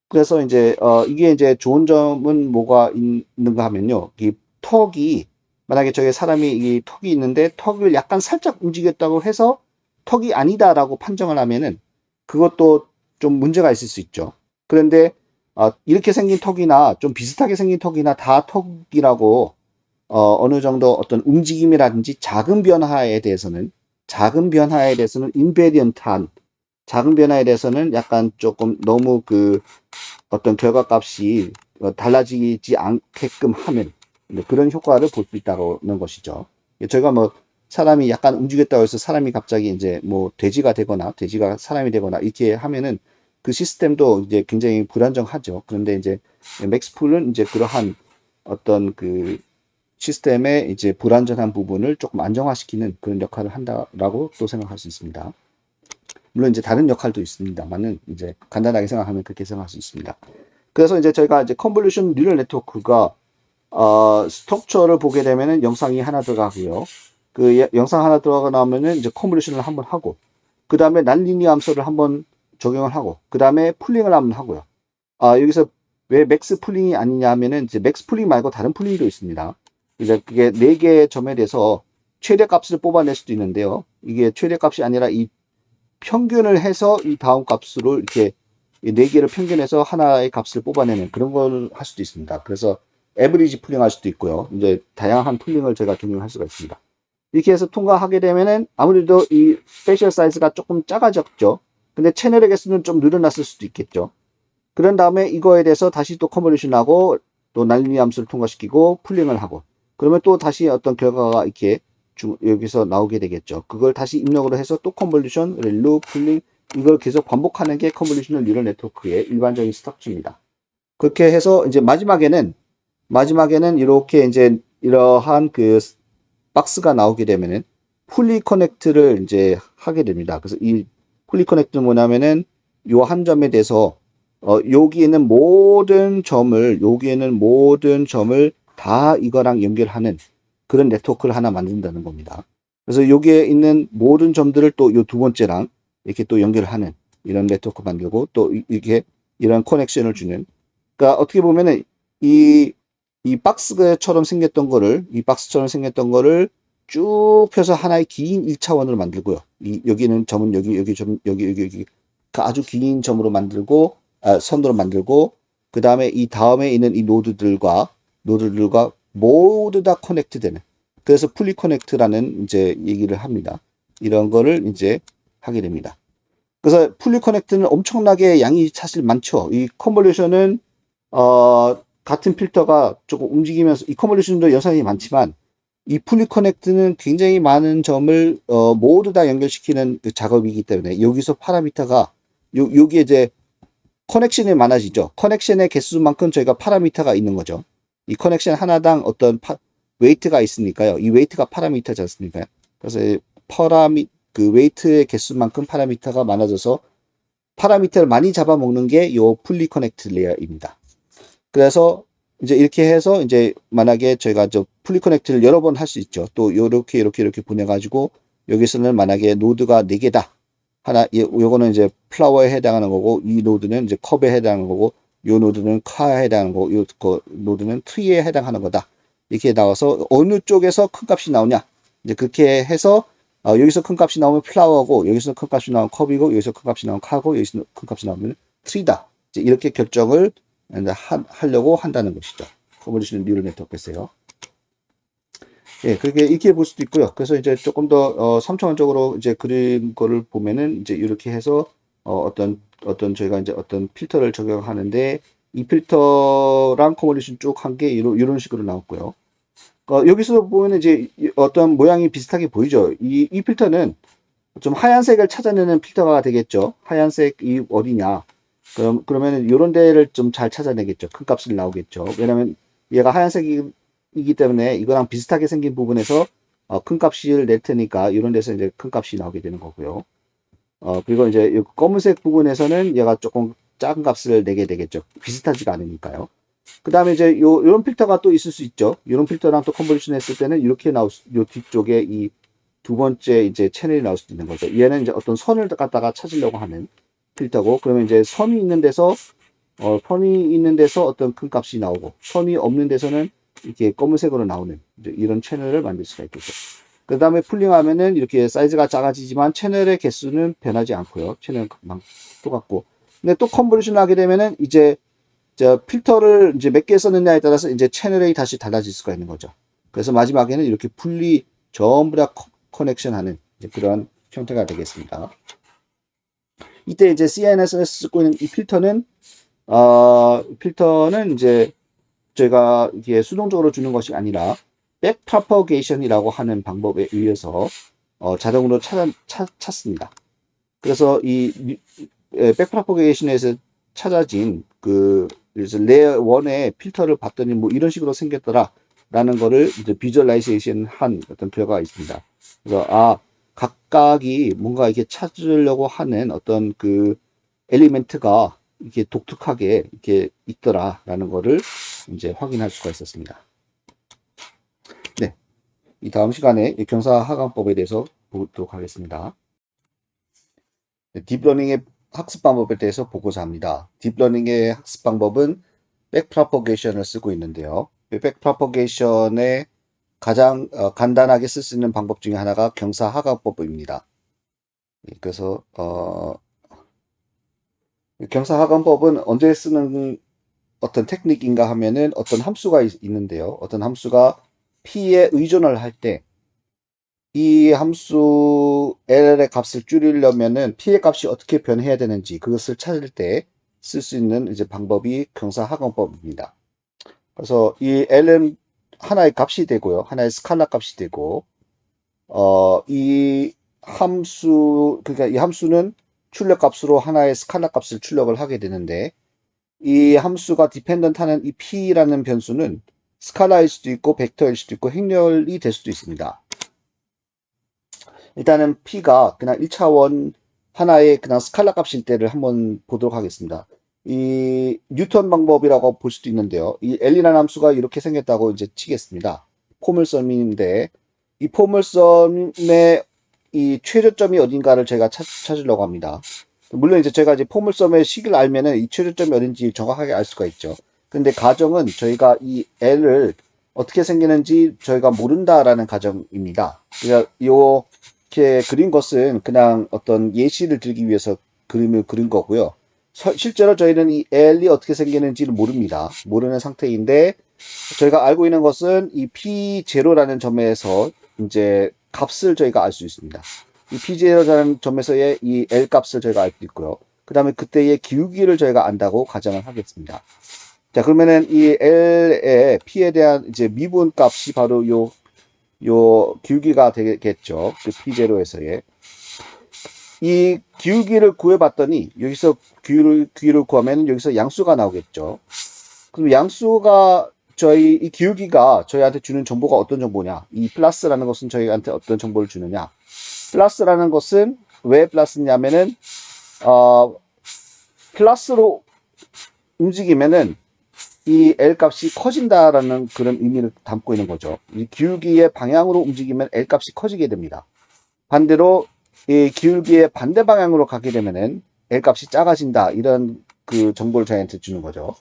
그래서 이제 이게 이제 좋은 점은 뭐가 있는가 하면요. 이 턱이 만약에 저기 사람이 이 턱이 있는데 턱을 약간 살짝 움직였다고 해서 턱이 아니다라고 판정을 하면은 그것도 좀 문제가 있을 수 있죠. 그런데 이렇게 생긴 턱이나 좀 비슷하게 생긴 턱이나 다 턱이라고 어느 정도 어떤 움직임이라든지 작은 변화에 대해서는 인베리언트한 작은 변화에 대해서는 약간 조금 너무 그 어떤 결과값이 달라지지 않게끔 하는 그런 효과를 볼 수 있다는 것이죠. 저희가 뭐 사람이 약간 움직였다고 해서 사람이 갑자기 이제 뭐 돼지가 되거나 돼지가 사람이 되거나 이렇게 하면은 그 시스템도 이제 굉장히 불안정하죠. 그런데 이제 맥스풀은 이제 그러한 어떤 그 시스템의 이제 불안전한 부분을 조금 안정화시키는 그런 역할을 한다라고 또 생각할 수 있습니다. 물론 이제 다른 역할도 있습니다만은 이제 간단하게 생각하면 그렇게 생각할 수 있습니다. 그래서 이제 저희가 이제 컨볼루션 뉴럴 네트워크가 스트럭처를 보게 되면은 영상이 하나 들어가고요. 그 영상 하나 들어가 나오면은 이제 컨볼루션을 한번 하고 그 다음에 난리니어 함수를 한번 적용을 하고 그 다음에 풀링을 한번 하고요. 여기서 왜 맥스 풀링이 아니냐 하면은 이제 맥스 풀링 말고 다른 풀링도 있습니다. 이제 그게 4개의 점에 대해서 최대값을 뽑아낼 수도 있는데요. 이게 최대값이 아니라 이 평균을 해서 이 다음 값으로 이렇게 4개를 평균해서 하나의 값을 뽑아내는 그런 걸 할 수도 있습니다. 그래서 에브리지 풀링 할 수도 있고요. 이제 다양한 풀링을 제가 적용할 수가 있습니다. 이렇게 해서 통과하게 되면은 아무래도 이 페이셜 사이즈가 조금 작아졌죠. 근데 채널의 개수는 좀 늘어났을 수도 있겠죠. 그런 다음에 이거에 대해서 다시 또 컨볼루션하고 또 난리 함수를 통과시키고 풀링을 하고 그러면 또 다시 어떤 결과가 이렇게 여기서 나오게 되겠죠. 그걸 다시 입력으로 해서 또 컨볼루션, 렐루, 풀링 이걸 계속 반복하는 게 컨볼루셔널 뉴럴 네트워크의 일반적인 스트럭처입니다. 그렇게 해서 이제 마지막에는 이렇게 이제 이러한 그 박스가 나오게 되면은 풀리 커넥트를 이제 하게 됩니다. 그래서 이 풀리 커넥트는 뭐냐면은 요 한 점에 대해서 여기에는 모든 점을 다 이거랑 연결하는 그런 네트워크를 하나 만든다는 겁니다. 그래서 여기에 있는 모든 점들을 또 요 두 번째랑 이렇게 또 연결하는 이런 네트워크 만들고 또 이렇게 이런 커넥션을 주는. 그러니까 어떻게 보면은 이, 이 박스처럼 생겼던 거를 쭉 펴서 하나의 긴 1차원으로 만들고요. 여기는 점은 여기 점, 여기. 그 아주 긴 점으로 만들고, 선으로 만들고, 그 다음에 이 다음에 있는 이 노드들과 모두 다 커넥트 되는. 그래서 풀리 커넥트라는 이제 얘기를 합니다. 이런 거를 이제 하게 됩니다. 그래서 풀리 커넥트는 엄청나게 양이 사실 많죠. 이 컨볼루션은 같은 필터가 조금 움직이면서 이 컨볼루션도 여전히 많지만 이 풀리 커넥트는 굉장히 많은 점을 모두 다 연결시키는 그 작업이기 때문에 여기서 파라미터가 여기에 이제 커넥션이 많아지죠. 커넥션의 개수만큼 저희가 파라미터가 있는 거죠. 이 커넥션 하나당 어떤 웨이트가 있으니까요. 이 웨이트가 파라미터지 않습니까? 그래서 그 웨이트의 개수만큼 파라미터가 많아져서 파라미터를 많이 잡아먹는 게 요 풀리 커넥트 레이어입니다. 그래서 이제 이렇게 해서 이제 만약에 저희가 저 풀리 커넥트를 여러 번 할 수 있죠. 또 요렇게 보내가지고 여기서는 만약에 노드가 4개다. 요거는 이제 플라워에 해당하는 거고, 이 노드는 이제 컵에 해당하는 거고, 요 노드는 카에 해당하는 거고, 노드는 트리에 해당하는 거다. 이렇게 나와서 어느 쪽에서 큰 값이 나오냐. 이제 그렇게 해서 여기서 큰 값이 나오면 플라워고, 여기서 큰 값이 나오면 컵이고, 여기서 큰 값이 나오면 카고, 여기서 큰 값이 나오면 트리다. 이제 이렇게 결정을 하려고 한다는 것이죠. 컨볼루션 뉴럴 네트워크에서요. 예, 그렇게 이렇게 볼 수도 있고요. 그래서 이제 조금 더 3차원적으로 이제 그림 거를 보면은 이제 이렇게 해서 어떤 저희가 이제 어떤 필터를 적용하는데 이 필터랑 컨볼루션 쭉 한 게 이런 식으로 나왔고요. 여기서 보면 이제 어떤 모양이 비슷하게 보이죠. 이 필터는 좀 하얀색을 찾아내는 필터가 되겠죠. 하얀색이 어디냐. 그러면 이런 데를 좀 잘 찾아내겠죠. 큰 값을 나오겠죠. 왜냐면 얘가 하얀색이기 때문에 이거랑 비슷하게 생긴 부분에서 큰 값을 낼 테니까 이런 데서 이제 큰 값이 나오게 되는 거고요. 그리고 이제 이 검은색 부분에서는 얘가 조금 작은 값을 내게 되겠죠. 비슷하지가 않으니까요. 그 다음에 이제 요런 필터가 또 있을 수 있죠. 이런 필터랑 또 컨볼루션 했을 때는 이렇게 요 뒤쪽에 이 두 번째 이제 채널이 나올 수도 있는 거죠. 얘는 이제 어떤 선을 갖다가 찾으려고 하는 필터고, 그러면 이제 선이 있는 데서 어떤 큰 값이 나오고, 선이 없는 데서는 이렇게 검은색으로 나오는 이런 채널을 만들 수가 있겠죠. 그 다음에 풀링하면은 이렇게 사이즈가 작아지지만 채널의 개수는 변하지 않고요. 채널은 똑같고. 근데 또 컨볼루션 하게 되면은 이제 저 필터를 이제 몇 개 썼느냐에 따라서 이제 채널이 다시 달라질 수가 있는 거죠. 그래서 마지막에는 이렇게 전부 다 커넥션 하는 그런 형태가 되겠습니다. 이때 이제 CNS에서 쓰고 있는 이 필터는 이제 저희가 이게 수동적으로 주는 것이 아니라 백프로퍼게이션이라고 하는 방법에 의해서 자동으로 찾습니다. 그래서 이 백프로퍼게이션에서 찾아진 그래서 레이어 1의 필터를 봤더니 뭐 이런 식으로 생겼더라 라는 거를 이제 비주얼라이제이션 한 어떤 결과가 있습니다. 그래서 각각이 뭔가 이렇게 찾으려고 하는 어떤 그 엘리멘트가 이렇게 독특하게 이렇게 있더라라는 거를 이제 확인할 수가 있었습니다. 네, 이 다음 시간에 경사하강법에 대해서 보도록 하겠습니다. 네, 딥러닝의 학습 방법에 대해서 보고자 합니다. 딥러닝의 학습 방법은 백프로퍼게이션을 쓰고 있는데요. 백프로퍼게이션의 가장 간단하게 쓸 수 있는 방법 중에 하나가 경사하강법입니다. 그래서 경사하강법은 언제 쓰는 어떤 테크닉인가 하면은 어떤 함수가 있는데요. 어떤 함수가 P에 의존을 할 때 이 함수 L의 값을 줄이려면은 P의 값이 어떻게 변해야 되는지 그것을 찾을 때 쓸 수 있는 이제 방법이 경사하건법입니다. 그래서 이 L은 하나의 값이 되고요. 하나의 스칼라 값이 되고, 이 그러니까 이 함수는 출력 값으로 하나의 스칼라 값을 출력을 하게 되는데, 이 함수가 디펜던트 하는 이 P라는 변수는 스칼라일 수도 있고, 벡터일 수도 있고, 행렬이 될 수도 있습니다. 일단은 P가 그냥 1차원 하나의 그냥 스칼라 값일 때를 한번 보도록 하겠습니다. 이 뉴턴 방법이라고 볼 수도 있는데요. 이 L이라는 함수가 이렇게 생겼다고 이제 치겠습니다. 포물섬인데 이 포물섬의 이 최저점이 어딘가를 제가 찾으려고 합니다. 물론 이제 제가 이제 포물섬의 식을 알면은 이 최저점이 어딘지 정확하게 알 수가 있죠. 근데 가정은 저희가 이 L을 어떻게 생기는지 저희가 모른다라는 가정입니다. 그러니까 이렇게 그린 것은 그냥 어떤 예시를 들기 위해서 그림을 그린 거고요. 실제로 저희는 이 L이 어떻게 생기는지를 모릅니다. 모르는 상태인데 저희가 알고 있는 것은 이 P0라는 점에서 이제 값을 저희가 알 수 있습니다. 이 P0라는 점에서의 이 L 값을 저희가 알 수 있고요. 그 다음에 그때의 기울기를 저희가 안다고 가정을 하겠습니다. 자, 그러면은 이 L의 P에 대한 이제 미분 값이 바로 요 기울기가 되겠죠. 그 P0에서의. 이 기울기를 구해봤더니 여기서 기울기를 구하면 여기서 양수가 나오겠죠. 그럼 양수가 이 기울기가 저희한테 주는 정보가 어떤 정보냐? 이 플러스라는 것은 저희한테 어떤 정보를 주느냐? 플러스라는 것은 왜 플러스냐면은 플러스로 움직이면은 이 L 값이 커진다라는 그런 의미를 담고 있는 거죠. 이 기울기의 방향으로 움직이면 L 값이 커지게 됩니다. 반대로 이 기울기의 반대 방향으로 가게 되면은 L 값이 작아진다. 이런 그 정보를 저희한테 주는 거죠.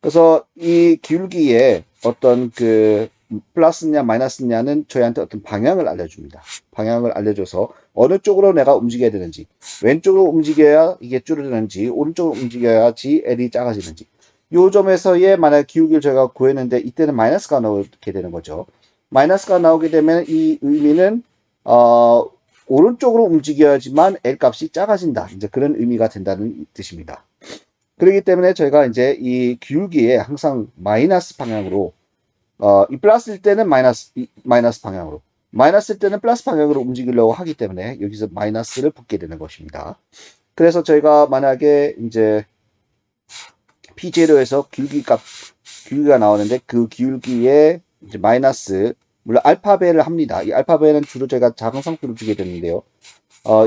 그래서 이 기울기에 어떤 그 플러스냐 마이너스냐는 저희한테 어떤 방향을 알려줍니다. 방향을 알려줘서 어느 쪽으로 내가 움직여야 되는지, 왼쪽으로 움직여야 이게 줄어드는지, 오른쪽으로 움직여야지 L이 작아지는지. 요 점에서의 만약 기울기를 저희가 구했는데 이때는 마이너스가 나오게 되는 거죠. 마이너스가 나오게 되면 이 의미는 오른쪽으로 움직여야지만 L 값이 작아진다. 이제 그런 의미가 된다는 뜻입니다. 그렇기 때문에 저희가 이제 이 기울기에 항상 마이너스 방향으로 이 플러스일 때는 마이너스 방향으로 마이너스일 때는 플러스 방향으로 움직이려고 하기 때문에 여기서 마이너스를 붙게 되는 것입니다. 그래서 저희가 만약에 이제 P0에서 기울기가 나오는데 그 기울기에 이제 마이너스 물론 알파배를 합니다. 이 알파배는 주로 제가 작은 상수를 주게 되는데요.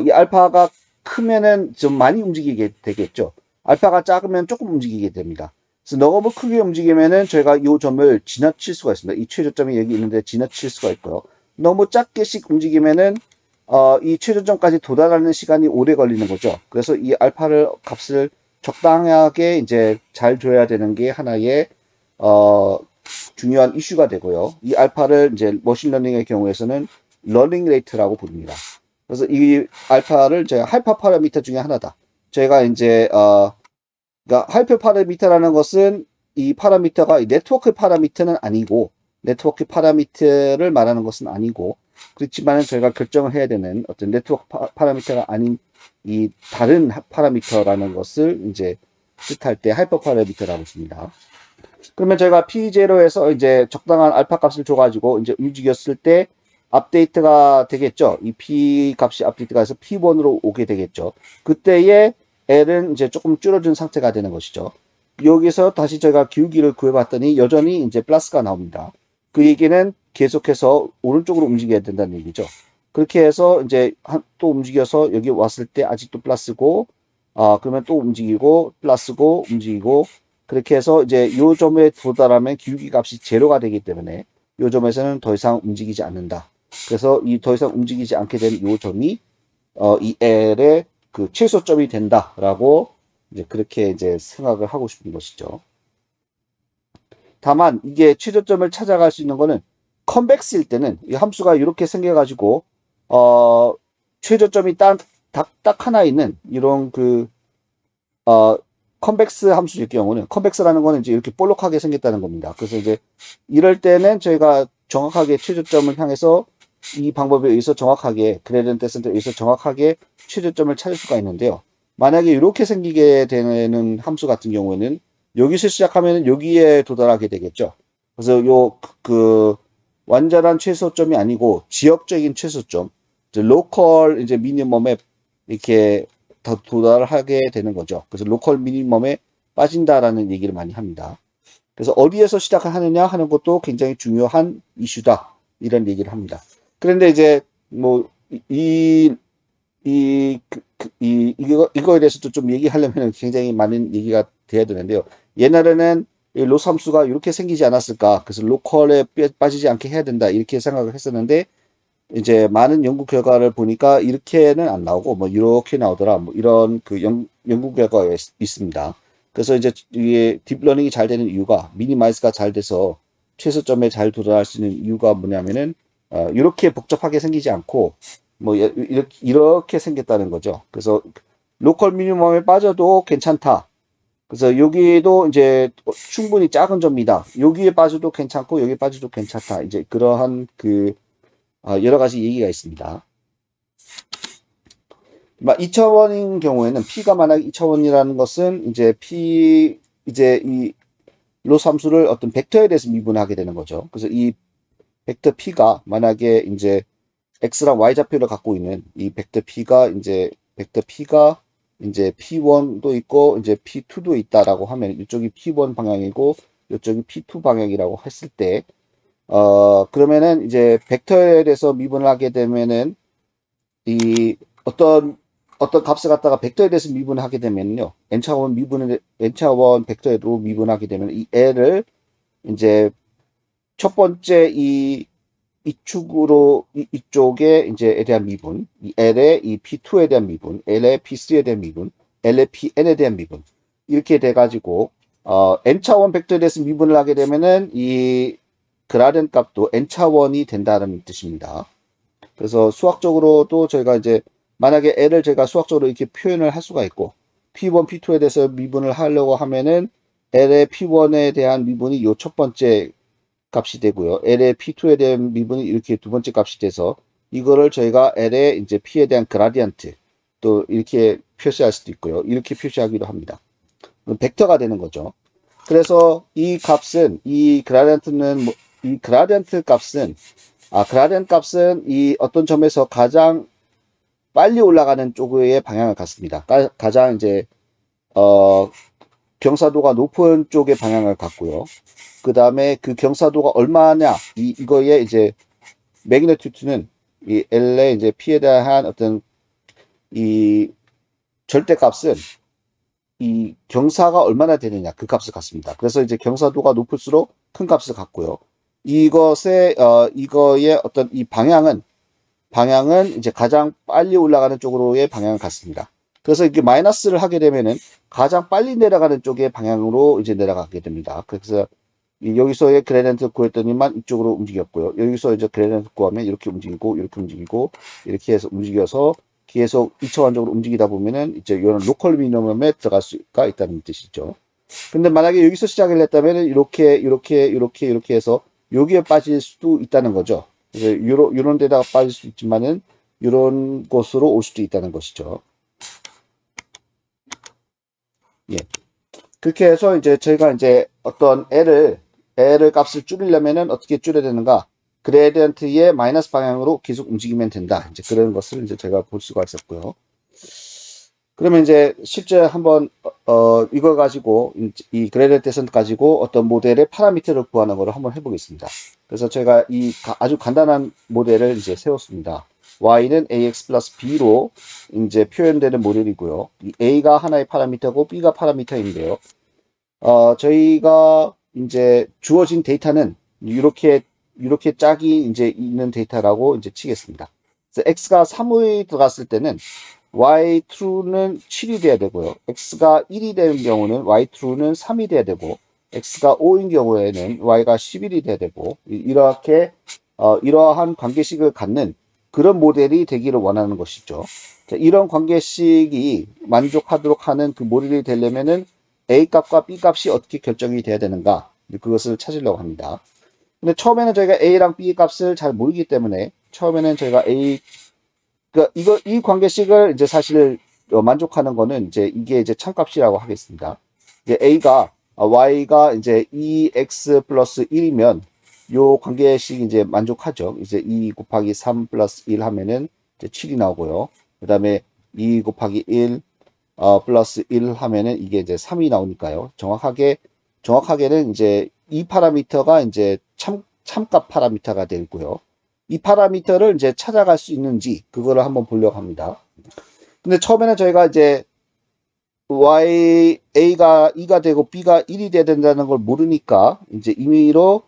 이 알파가 크면은 좀 많이 움직이게 되겠죠. 알파가 작으면 조금 움직이게 됩니다. 그래서 너무 크게 움직이면은 저희가 이 점을 지나칠 수가 있습니다. 이 최저점이 여기 있는데 지나칠 수가 있고요. 너무 작게씩 움직이면은 이 최저점까지 도달하는 시간이 오래 걸리는 거죠. 그래서 이 알파를 값을 적당하게 이제 잘 줘야 되는 게 하나의 중요한 이슈가 되고요. 이 알파를 이제 머신러닝의 경우에서는 러닝 레이트라고 부릅니다. 그래서 이 알파를 제가 하이퍼 파라미터 중에 하나다. 제가 이제 그러니까 하이퍼 파라미터라는 것은 이 파라미터가 네트워크 파라미터는 아니고 네트워크 파라미터를 말하는 것은 아니고 그렇지만은 저희가 결정을 해야 되는 어떤 네트워크 파라미터가 아닌 이 다른 파라미터라는 것을 이제 뜻할 때 하이퍼 파라미터라고 씁니다. 그러면 저희가 P0에서 이제 적당한 알파 값을 줘가지고 이제 움직였을 때 업데이트가 되겠죠. 이 P 값이 업데이트가 해서 P1으로 오게 되겠죠. 그때의 L은 이제 조금 줄어든 상태가 되는 것이죠. 여기서 다시 저희가 기울기를 구해봤더니 여전히 이제 플러스가 나옵니다. 그 얘기는 계속해서 오른쪽으로 움직여야 된다는 얘기죠. 그렇게 해서 이제 또 움직여서 여기 왔을 때 아직도 플러스고, 그러면 또 움직이고, 플러스고, 움직이고, 그렇게 해서 이제 요 점에 도달하면 기울기 값이 제로가 되기 때문에 요 점에서는 더 이상 움직이지 않는다. 그래서 이 더 이상 움직이지 않게 된 요 점이 이 L의 그 최소점이 된다라고 이제 그렇게 이제 생각을 하고 싶은 것이죠. 다만 이게 최저점을 찾아갈 수 있는 거는 컨벡스일 때는 이 함수가 이렇게 생겨가지고 최저점이 딱 하나 있는 이런 그 컨벡스 함수일 경우는 컨벡스라는 거는 이제 이렇게 볼록하게 생겼다는 겁니다. 그래서 이제 이럴 때는 저희가 정확하게 최저점을 향해서 이 방법에 의해서 정확하게 그레디언트 데센트에 의해서 정확하게 최저점을 찾을 수가 있는데요. 만약에 이렇게 생기게 되는 함수 같은 경우에는 여기서 시작하면 여기에 도달하게 되겠죠. 그래서 그 완전한 최소점이 아니고 지역적인 최소점, 로컬 이제 미니멈에 이렇게 도달하게 되는 거죠. 그래서 로컬 미니멈에 빠진다라는 얘기를 많이 합니다. 그래서 어디에서 시작하느냐 하는 것도 굉장히 중요한 이슈다. 이런 얘기를 합니다. 그런데 이제 뭐 이거에 대해서도 좀 얘기하려면 굉장히 많은 얘기가 돼야 되는데요. 옛날에는 로삼수가 이렇게 생기지 않았을까? 그래서 로컬에 빠지지 않게 해야 된다. 이렇게 생각을 했었는데, 이제 많은 연구 결과를 보니까 이렇게는 안 나오고, 뭐, 이렇게 나오더라. 뭐, 이런 그 연구 결과가 있습니다. 그래서 이제 이게 딥러닝이 잘 되는 이유가, 미니마이즈가 잘 돼서 최소점에 잘 도달할 수 있는 이유가 뭐냐면은, 이렇게 복잡하게 생기지 않고, 뭐, 이렇게 생겼다는 거죠. 그래서 로컬 미니멈에 빠져도 괜찮다. 그래서 여기도 이제 충분히 작은 점이다. 여기에 빠져도 괜찮고, 여기 빠져도 괜찮다. 이제 그러한 여러 가지 얘기가 있습니다. 2차원인 경우에는 P가 만약 2차원이라는 것은 이제 이 로함수를 어떤 벡터에 대해서 미분하게 되는 거죠. 그래서 이 벡터 P가 만약에 이제 X랑 Y 좌표를 갖고 있는 이 벡터 P가 이제 P1도 있고 이제 P2도 있다라고 하면 이쪽이 P1 방향이고 이쪽이 P2 방향이라고 했을 때 그러면은 이제 벡터에 대해서 미분을 하게 되면은 이 어떤 값을 갖다가 벡터에 대해서 미분을 하게 되면요. n차원 벡터로 미분하게 되면 이 L을 이제 첫 번째 이 축으로 이쪽에 이제에 대한 미분, 이 L의 이 P2에 대한 미분, L의 P3에 대한 미분, L의 Pn에 대한 미분 이렇게 돼가지고 n차원 벡터에 대해서 미분을 하게 되면은 이 그라덴 값도 n차원이 된다는 뜻입니다. 그래서 수학적으로도 저희가 이제 만약에 L을 제가 수학적으로 이렇게 표현을 할 수가 있고 P1, P2에 대해서 미분을 하려고 하면은 L의 P1에 대한 미분이 요 첫 번째 값이 되고요. L의 P2에 대한 미분이 이렇게 두 번째 값이 돼서 이거를 저희가 L의 이제 P에 대한 그라디언트 또 이렇게 표시할 수도 있고요. 이렇게 표시하기도 합니다. 벡터가 되는 거죠. 그래서 이 값은 이 그라디언트 값은 그라디언트 값은 이 어떤 점에서 가장 빨리 올라가는 쪽의 방향을 갖습니다. 가장 이제 경사도가 높은 쪽의 방향을 갖고요. 그 다음에 그 경사도가 얼마냐 이거에 이제 매그니튜드는 이 L의 이제 P에 대한 어떤 이 절대값은 이 경사가 얼마나 되느냐 그 값을 갖습니다. 그래서 이제 경사도가 높을수록 큰 값을 갖고요. 이거의 어떤 이 방향은 이제 가장 빨리 올라가는 쪽으로의 방향을 갖습니다. 그래서 이렇게 마이너스를 하게 되면은 가장 빨리 내려가는 쪽의 방향으로 이제 내려가게 됩니다. 그래서 여기서의 그레디언트 구했더니만 이쪽으로 움직였고요. 여기서 이제 그레디언트 구하면 이렇게 움직이고 이렇게 해서 움직여서 계속 2차원적으로 움직이다 보면은 이제 이런 로컬 미니멈에 들어갈 수가 있다는 뜻이죠. 근데 만약에 여기서 시작을 했다면 이렇게 해서 여기에 빠질 수도 있다는 거죠. 그래서 요런 데다가 빠질 수 있지만은 이런 곳으로 올 수도 있다는 것이죠. 예. 그렇게 해서 이제 저희가 이제 어떤 L 값을 줄이려면은 어떻게 줄여야 되는가? 그레디언트의 마이너스 방향으로 계속 움직이면 된다. 이제 그런 것을 이제 제가 볼 수가 있었고요. 그러면 이제 실제 한번 이걸 가지고 이 그레디언트 데센트 가지고 어떤 모델의 파라미터를 구하는 것을 한번 해보겠습니다. 그래서 제가 이 아주 간단한 모델을 이제 세웠습니다. y는 ax 플러스 b로 이제 표현되는 모델이고요. 이 a가 하나의 파라미터고 b가 파라미터인데요. 저희가 이제 주어진 데이터는 이렇게 짝이 이제 있는 데이터라고 이제 치겠습니다. 그래서 x가 3이 들어갔을 때는 y true는 7이 돼야 되고요. x가 1이 되는 경우는 y true는 3이 돼야 되고 x가 5인 경우에는 y가 11이 돼야 되고 이렇게 이러한 관계식을 갖는 그런 모델이 되기를 원하는 것이죠. 자, 이런 관계식이 만족하도록 하는 그 모델이 되려면은 A 값과 B 값이 어떻게 결정이 돼야 되는가 그것을 찾으려고 합니다. 근데 처음에는 저희가 A랑 B 값을 잘 모르기 때문에 처음에는 저희가 A, 이 관계식을 이제 사실 만족하는 거는 이제 이게 이제 참값이라고 하겠습니다. 이제 A가, Y가 이제 2X 플러스 1이면 요 관계식 이제 만족하죠. 이제 2 곱하기 3 플러스 1 하면은 이제 7이 나오고요. 그 다음에 2 곱하기 1, 플러스 1 하면은 이게 이제 3이 나오니까요. 정확하게는 이제 이 파라미터가 이제 참값 파라미터가 되고요. 이 파라미터를 이제 찾아갈 수 있는지 그거를 한번 보려고 합니다. 근데 처음에는 저희가 이제 A가 2가 되고 B가 1이 돼야 된다는 걸 모르니까 이제 임의로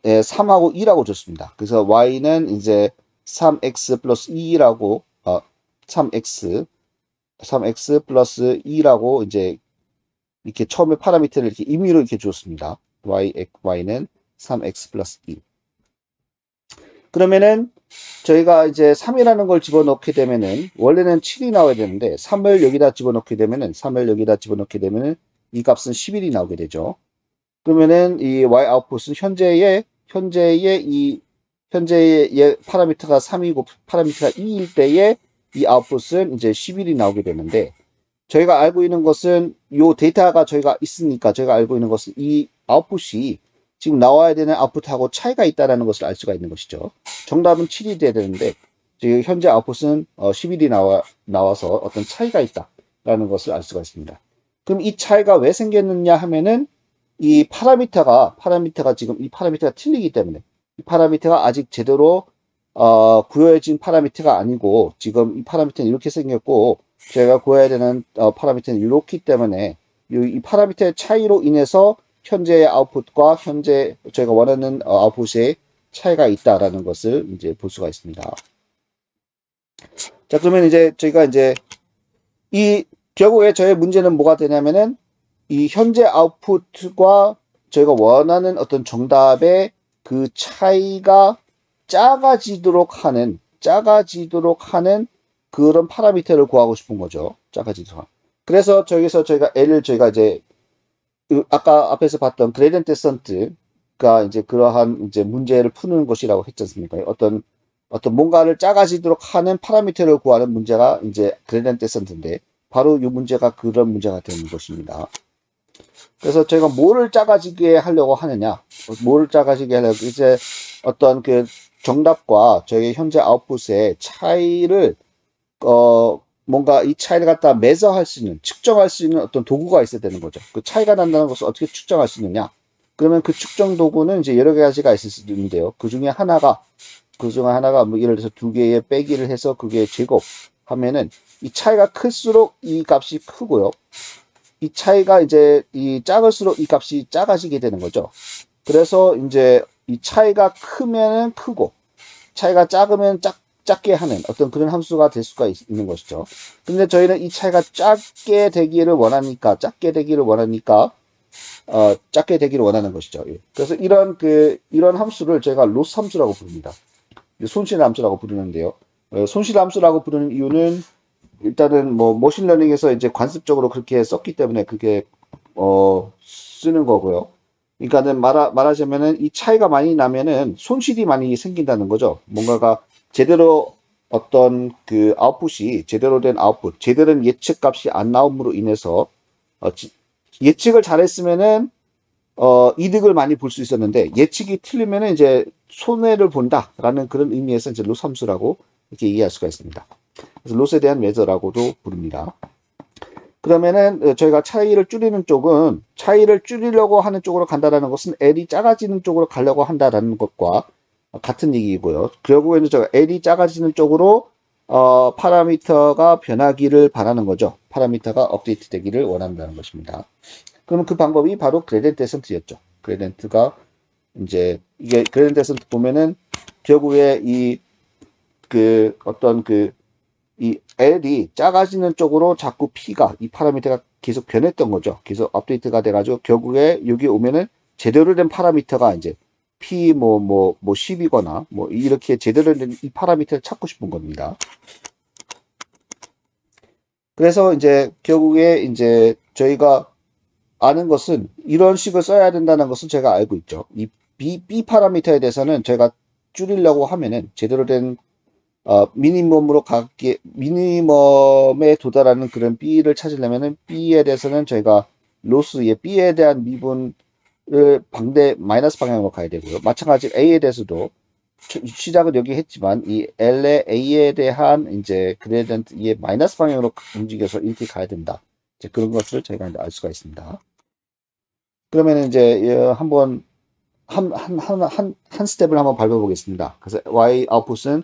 3하고 2라고 줬습니다. 그래서 Y는 이제 3X 플러스 2라고 3X 플러스 2라고 이제 이렇게 처음에 파라미터를 이렇게 임의로 이렇게 줬습니다. Y는 3X 플러스 2. 그러면은 저희가 이제 3이라는 걸 집어넣게 되면은 원래는 7이 나와야 되는데 3을 여기다 집어넣게 되면은 이 값은 11이 나오게 되죠. 그러면은 이 Y 아웃풋은 현재의 파라미터가 3이고 파라미터가 2일 때에 이 아웃풋은 이제 11이 나오게 되는데 저희가 알고 있는 것은 요 데이터가 저희가 있으니까 저희가 알고 있는 것은 이 아웃풋이 지금 나와야 되는 아웃풋하고 차이가 있다는 것을 알 수가 있는 것이죠. 정답은 7이 돼야 되는데 지금 현재 아웃풋은 11이 나와서 어떤 차이가 있다라는 것을 알 수가 있습니다. 그럼 이 차이가 왜 생겼느냐 하면은 이 파라미터가 지금 이 파라미터가 틀리기 때문에 이 파라미터가 아직 제대로 구해진 파라미터가 아니고 지금 이 파라미터는 이렇게 생겼고 제가 구해야 되는 파라미터는 이렇기 때문에 이 파라미터의 차이로 인해서 현재의 아웃풋과 현재 저희가 원하는 아웃풋의 차이가 있다라는 것을 이제 볼 수가 있습니다. 자, 그러면 이제 저희가 이제 이 결국에 저의 문제는 뭐가 되냐면은 이 현재 아웃풋과 저희가 원하는 어떤 정답의 그 차이가 작아지도록 하는 그런 파라미터를 구하고 싶은 거죠. 작아지도록. 그래서 저기서 저희가 이제 아까 앞에서 봤던 그레디언트 데센트가 이제 그러한 이제 문제를 푸는 것이라고 했지 않습니까? 어떤 뭔가를 작아지도록 하는 파라미터를 구하는 문제가 이제 그레디언트 데센트인데 바로 이 문제가 그런 문제가 되는 것입니다. 그래서 저희가 뭐를 작아지게 하려고 하느냐? 이제 어떤 그 정답과 저희 현재 아웃풋의 차이를 뭔가 이 차이를 갖다 매저할 수 있는, 측정할 수 있는 어떤 도구가 있어야 되는 거죠. 그 차이가 난다는 것을 어떻게 측정할 수 있느냐? 그러면 그 측정 도구는 이제 여러 가지가 있을 수도 있는데요. 그 중에 하나가 뭐 예를 들어서 두 개의 빼기를 해서 그게 제곱하면은 이 차이가 클수록 이 값이 크고요. 이 차이가 이제 작을수록 이 값이 작아지게 되는 거죠. 그래서 이제 이 차이가 크면은 크고 차이가 작으면 작게 하는 어떤 그런 함수가 될 수가 있는 것이죠. 근데 저희는 이 차이가 작게 되기를 원하는 것이죠. 그래서 이런 함수를 저희가 로스 함수라고 부릅니다. 손실 함수라고 부르는데요. 손실 함수라고 부르는 이유는 일단은 뭐 머신러닝에서 이제 관습적으로 그렇게 썼기 때문에 그게 쓰는 거고요. 그러니까는 말하자면은 이 차이가 많이 나면은 손실이 많이 생긴다는 거죠. 뭔가가 제대로 어떤 그 아웃풋이 제대로 된 아웃풋, 제대로 된 예측 값이 안 나옴으로 인해서 예측을 잘했으면은 이득을 많이 볼 수 있었는데 예측이 틀리면은 이제 손해를 본다라는 그런 의미에서 이제 로스 함수라고 이렇게 이해할 수가 있습니다. 그래서 로스에 대한 매저라고도 부릅니다. 그러면은 저희가 차이를 줄이려고 하는 쪽으로 간다라는 것은 L이 작아지는 쪽으로 가려고 한다라는 것과 같은 얘기이고요. 결국에는 저희가 L이 작아지는 쪽으로 파라미터가 변하기를 바라는 거죠. 파라미터가 업데이트 되기를 원한다는 것입니다. 그러면 그 방법이 바로 그레디언트 데센트였죠. 그레디언트가 이제 이게 그레디언트 데센트 보면은 결국에 이 L이 작아지는 쪽으로 자꾸 P가 이 파라미터가 계속 변했던 거죠. 계속 업데이트가 돼가지고 결국에 여기 오면은 제대로 된 파라미터가 이제 P 10이거나 뭐 이렇게 제대로 된 이 파라미터를 찾고 싶은 겁니다. 그래서 이제 결국에 이제 저희가 아는 것은 이런 식을 써야 된다는 것은 제가 알고 있죠. 이 B 파라미터에 대해서는 제가 줄이려고 하면은 제대로 된 미니멈에 도달하는 그런 B를 찾으려면은 B에 대해서는 저희가 로스의 B에 대한 미분을 마이너스 방향으로 가야 되고요. 마찬가지로 A에 대해서도 시작은 여기 했지만 이 L의 A에 대한 이제 그레디언트의 마이너스 방향으로 움직여서 이렇게 가야 된다. 이제 그런 것들을 저희가 이제 알 수가 있습니다. 그러면 이제 한번 한 스텝을 한번 밟아보겠습니다. 그래서 Y 아웃풋은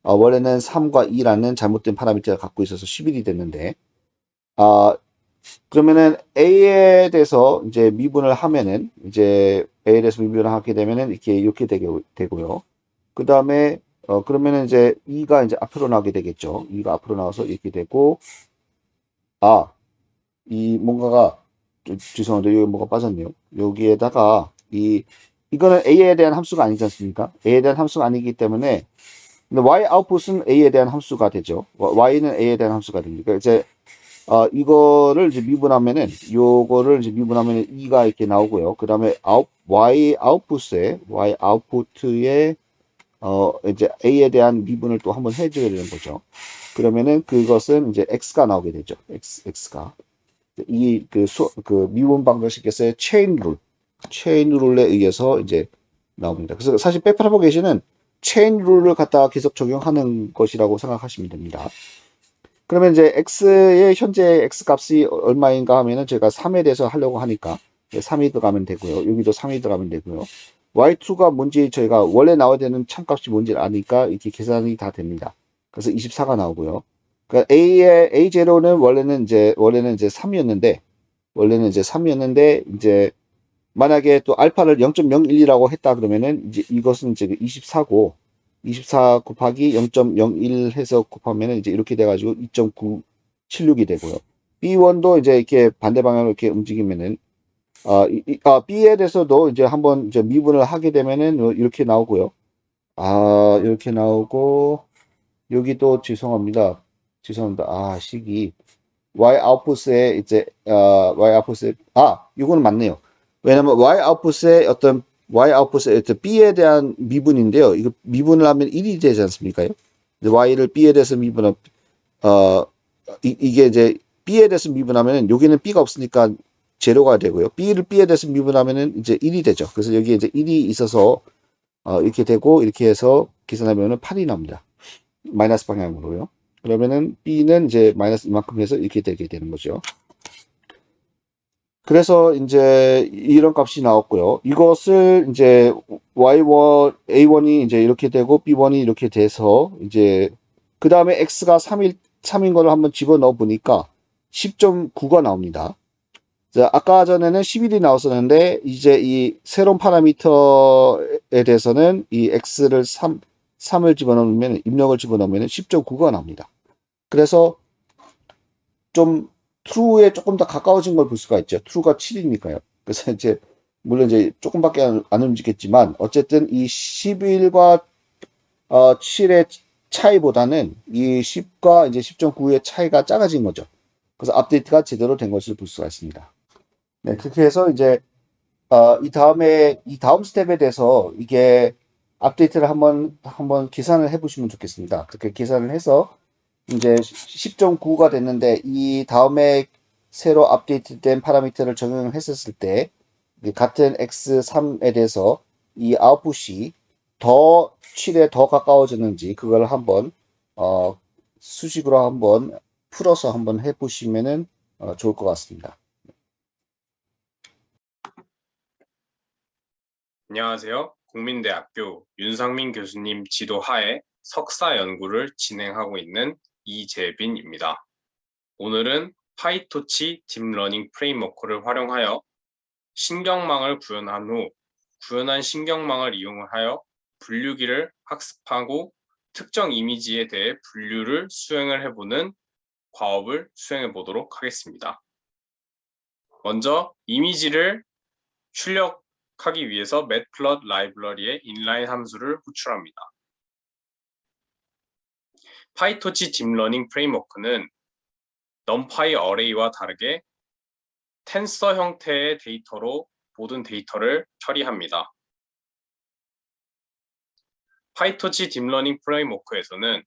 원래는 3과 2라는 잘못된 파라미터를 갖고 있어서 11이 됐는데, 아, 그러면은 A에 대해서 이제 미분을 하면은, 이제 A에 대해서 미분을 하게 되면은 이렇게 되고요. 그 다음에, 그러면은 이제 2가 이제 앞으로 나오게 되겠죠. 2가 앞으로 나와서 이렇게 되고, 아, 이 뭔가가 죄송한데 여기 뭐가 빠졌네요. 여기에다가 이거는 A에 대한 함수가 아니지 않습니까? A에 대한 함수가 아니기 때문에 근데 Y 아웃풋은 A에 대한 함수가 되죠. Y는 A에 대한 함수가 됩니다. 이제 이거를 이제 미분하면은 요거를 이제 미분하면은 2가 이렇게 나오고요. 그다음에 Y 아웃풋에 이제 A에 대한 미분을 또 한번 해줘야 되는 거죠. 그러면은 그것은 이제 X가 나오게 되죠. X가. 그 미분 방정식에서의 체인 룰에 의해서 이제 나옵니다. 그래서 사실 백프로포게이션은 체인 룰을 갖다가 계속 적용하는 것이라고 생각하시면 됩니다. 그러면 이제 x의 현재 x 값이 얼마인가 하면은 제가 3에 대해서 하려고 하니까 3이 들어가면 되고요. 여기도 3이 들어가면 되고요. y2가 뭔지 저희가 원래 나와야 되는 참값이 뭔지 아니까 이렇게 계산이 다 됩니다. 그래서 24가 나오고요. 그러니까 a0는 원래는 이제 3이었는데 이제 만약에 또 알파를 0.01이라고 했다 그러면은 이제 이것은 이제 24고 24 곱하기 0.01 해서 곱하면은 이제 이렇게 돼가지고 2.976이 되고요. B1도 이제 이렇게 반대 방향으로 이렇게 움직이면은 B에 대해서도 이제 한번 이제 미분을 하게 되면은 이렇게 나오고요. 이렇게 나오고 여기도 죄송합니다. 식이 Y 아웃풋에 이거는 맞네요. 왜냐면 Y 아웃풋의 어떤 B에 대한 미분인데요. 이거 미분을 하면 1이 되지 않습니까? Y를 B에 대해서 어, 이게 이제 B에 대해서 미분하면은 여기는 B가 없으니까 제로가 되고요. B를 B에 대해서 미분하면은 이제 1이 되죠. 그래서 여기에 이제 1이 있어서 이렇게 되고 이렇게 해서 계산하면은 8이 나옵니다. 마이너스 방향으로요. 그러면은 B는 이제 마이너스 이만큼 해서 이렇게 되게 되는 거죠. 그래서 이제 이런 값이 나왔고요. 이것을 이제 A1이 이제 이렇게 되고 B1이 이렇게 돼서 이제 그 다음에 X가 3인 거를 한번 집어 넣어 보니까 10.9가 나옵니다. 자, 아까 전에는 11이 나왔었는데 이제 이 새로운 파라미터에 대해서는 이 X를 3을 집어넣으면 입력을 집어넣으면 10.9가 나옵니다. 그래서 좀 true에 조금 더 가까워진 걸 볼 수가 있죠. true가 7이니까요. 그래서 이제 물론 이제 조금밖에 안 움직였지만 어쨌든 이 11과 7의 차이보다는 이 10과 이제 10.9의 차이가 작아진 거죠. 그래서 업데이트가 제대로 된 것을 볼 수가 있습니다. 네, 그렇게 해서 이제 이 다음 스텝에 대해서 이게 업데이트를 한번 계산을 해보시면 좋겠습니다. 그렇게 계산을 해서 이제 10.9가 됐는데 이 다음에 새로 업데이트된 파라미터를 적용했었을 때 같은 x3에 대해서 이 아웃풋이 더 7에 더 가까워졌는지 그걸 한번 수식으로 한번 풀어서 한번 해보시면은 좋을 것 같습니다. 안녕하세요. 국민대학교 윤상민 교수님 지도하에 석사 연구를 진행하고 있는 이재빈입니다. 오늘은 파이토치 딥러닝 프레임워크를 활용하여 신경망을 구현한 후 구현한 신경망을 이용하여 분류기를 학습하고 특정 이미지에 대해 분류를 수행을 해보는 과업을 수행해 보도록 하겠습니다. 먼저 이미지를 출력하기 위해서 matplotlib 라이브러리의 inline 함수를 호출합니다. 파이토치 딥러닝 프레임워크는 numpy 어레이와 다르게 텐서 형태의 데이터로 모든 데이터를 처리합니다. 파이토치 딥러닝 프레임워크에서는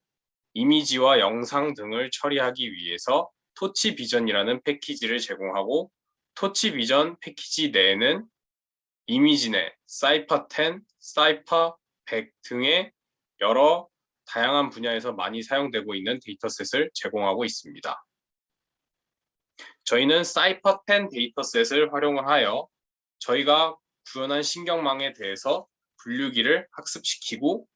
이미지와 영상 등을 처리하기 위해서 토치 비전이라는 패키지를 제공하고 토치 비전 패키지 내에는 이미지넷, 사이퍼10, 사이퍼100 등의 여러 다양한 분야에서 많이 사용되고 있는 데이터셋을 제공하고 있습니다. 저희는 사이퍼10 데이터셋을 활용을 하여 저희가 구현한 신경망에 대해서 분류기를 학습시키고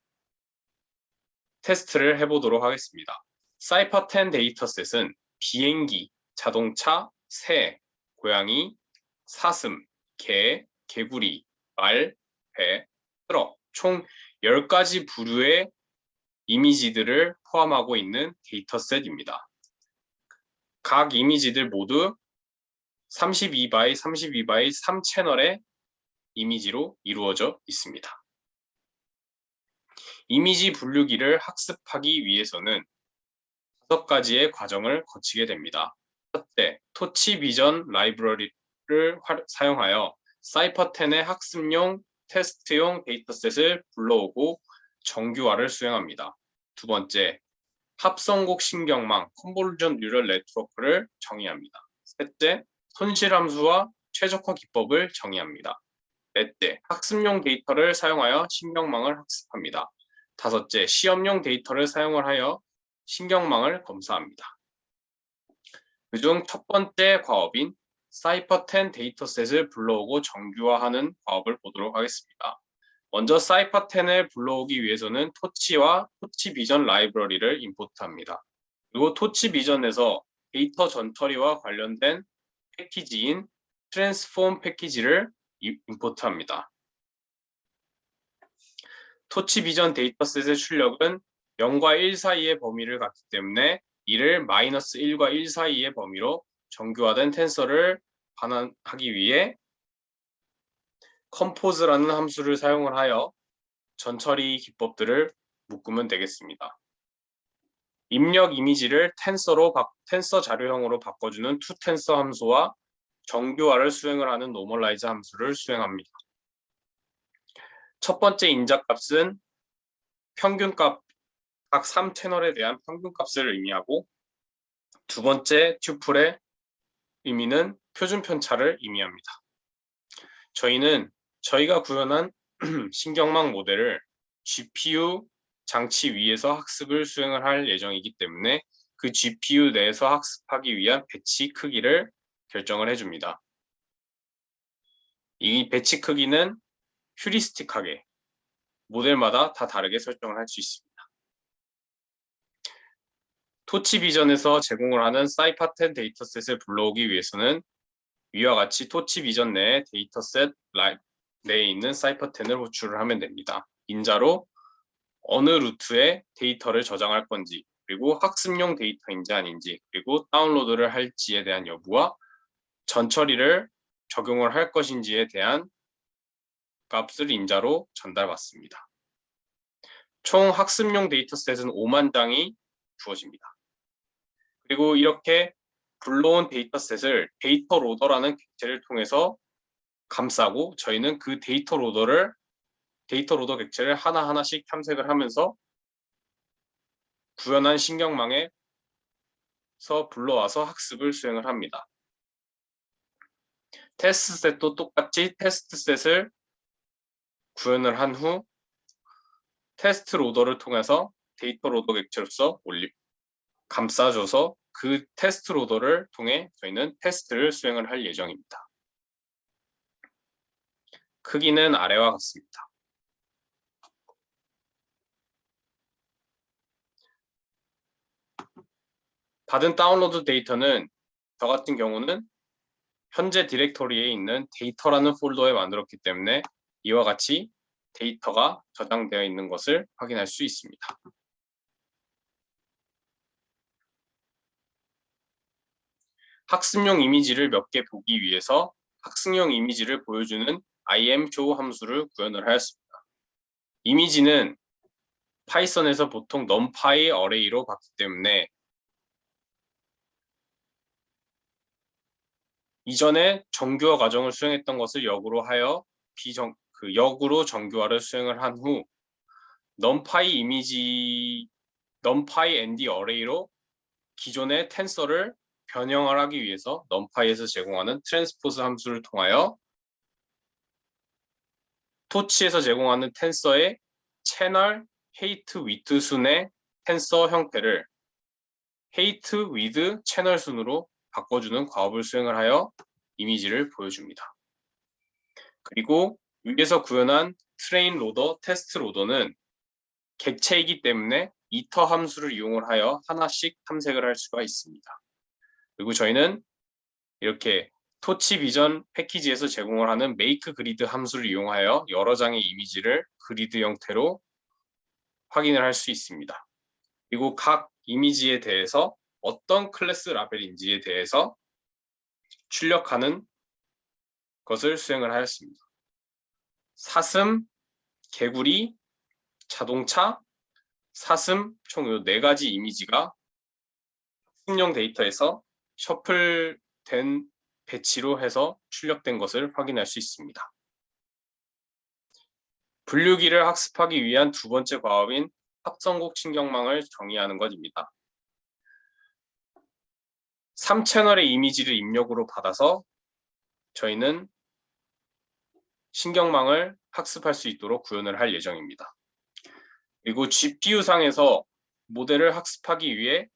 테스트를 해보도록 하겠습니다. 사이퍼10 데이터셋은 비행기, 자동차, 새, 고양이, 사슴, 개, 개구리, 말, 배, 트럭 총 10가지 부류의 이미지들을 포함하고 있는 데이터셋입니다. 각 이미지들 모두 32by 32by 3채널의 이미지로 이루어져 있습니다. 이미지 분류기를 학습하기 위해서는 5가지의 과정을 거치게 됩니다. 첫째, 토치 비전 라이브러리를 사용하여 사이퍼10의 학습용 테스트용 데이터셋을 불러오고 정규화를 수행합니다. 두 번째, 합성곡 신경망 컨볼루션 뉴럴 네트워크를 정의합니다. 셋째, 손실함수와 최적화 기법을 정의합니다. 넷째, 학습용 데이터를 사용하여 신경망을 학습합니다. 다섯째, 시험용 데이터를 사용을 하여 신경망을 검사합니다. 그중 첫 번째 과업인 사이퍼10 데이터셋을 불러오고 정규화하는 과업을 보도록 하겠습니다. 먼저 사이퍼10을 불러오기 위해서는 토치와 토치 비전 라이브러리를 임포트합니다. 그리고 토치 비전에서 데이터 전처리와 관련된 패키지인 트랜스폼 패키지를 임포트합니다. 토치 비전 데이터셋의 출력은 0과 1 사이의 범위를 갖기 때문에 이를 -1과 1 사이의 범위로 정규화된 텐서를 반환하기 위해 compose라는 함수를 사용을 하여 전처리 기법들을 묶으면 되겠습니다. 입력 이미지를 텐서 자료형으로 바꿔주는 toTensor 함수와 정규화를 수행을 하는 normalize 함수를 수행합니다. 첫 번째 인자값은 평균값, 각 3채널에 대한 평균값을 의미하고 두 번째 튜플의 의미는 표준 편차를 의미합니다. 저희는 저희가 구현한 신경망 모델을 GPU 장치 위에서 학습을 수행을 할 예정이기 때문에 그 GPU 내에서 학습하기 위한 배치 크기를 결정을 해줍니다. 이 배치 크기는 휴리스틱하게 모델마다 다 다르게 설정을 할 수 있습니다. 토치 비전에서 제공을 하는 사이퍼10 데이터셋을 불러오기 위해서는 위와 같이 토치 비전 내에 데이터셋 내에 있는 사이퍼10을 호출을 하면 됩니다. 인자로 어느 루트에 데이터를 저장할 건지, 그리고 학습용 데이터인지 아닌지, 그리고 다운로드를 할지에 대한 여부와 전처리를 적용을 할 것인지에 대한 값을 인자로 전달받습니다. 총 학습용 데이터셋은 5만 장이 주어집니다. 그리고 이렇게 불러온 데이터셋을 데이터 로더라는 객체를 통해서 감싸고 저희는 그 데이터 로더 객체를 하나하나씩 탐색을 하면서 구현한 신경망에서 불러와서 학습을 수행을 합니다. 테스트셋도 똑같이 테스트셋을 구현을 한 후 테스트 로더를 통해서 데이터 로더 객체로서 감싸줘서 그 테스트 로더를 통해 저희는 테스트를 수행을 할 예정입니다. 크기는 아래와 같습니다. 받은 다운로드 데이터는 저 같은 경우는 현재 디렉토리에 있는 데이터라는 폴더에 만들었기 때문에 이와 같이 데이터가 저장되어 있는 것을 확인할 수 있습니다. 학습용 이미지를 몇 개 보기 위해서 학습용 이미지를 보여주는 imshow 함수를 구현을 하였습니다. 이미지는 파이썬에서 보통 numpy array로 봤기 때문에 이전에 정규화 과정을 수행했던 것을 역으로 하여 역으로 정규화를 수행을 한 후 numpy 이미지 numpy and array로 기존의 텐서를 변형을 하기 위해서 numpy에서 제공하는 트랜스포즈 함수를 통하여 토치에서 제공하는 텐서의 채널 height width 순의 텐서 형태를 height with 채널 순으로 바꿔주는 과업을 수행을 하여 이미지를 보여줍니다. 그리고 위에서 구현한 트레인 로더, 테스트 로더는 객체이기 때문에 이터 함수를 이용을 하여 하나씩 탐색을 할 수가 있습니다. 그리고 저희는 이렇게 토치 비전 패키지에서 제공을 하는 make grid 함수를 이용하여 여러 장의 이미지를 그리드 형태로 확인을 할 수 있습니다. 그리고 각 이미지에 대해서 어떤 클래스 라벨인지에 대해서 출력하는 것을 수행을 하였습니다. 사슴, 개구리, 자동차, 사슴 총 이 4가지 이미지가 학습용 데이터에서 셔플된 배치로 해서 출력된 것을 확인할 수 있습니다. 분류기를 학습하기 위한 두 번째 과업인 합성곡 신경망을 정의하는 것입니다. 3채널의 이미지를 입력으로 받아서 저희는 신경망을 학습할 수 있도록 구현을 할 예정입니다. 그리고 GPU상에서 모델을 학습하기 위해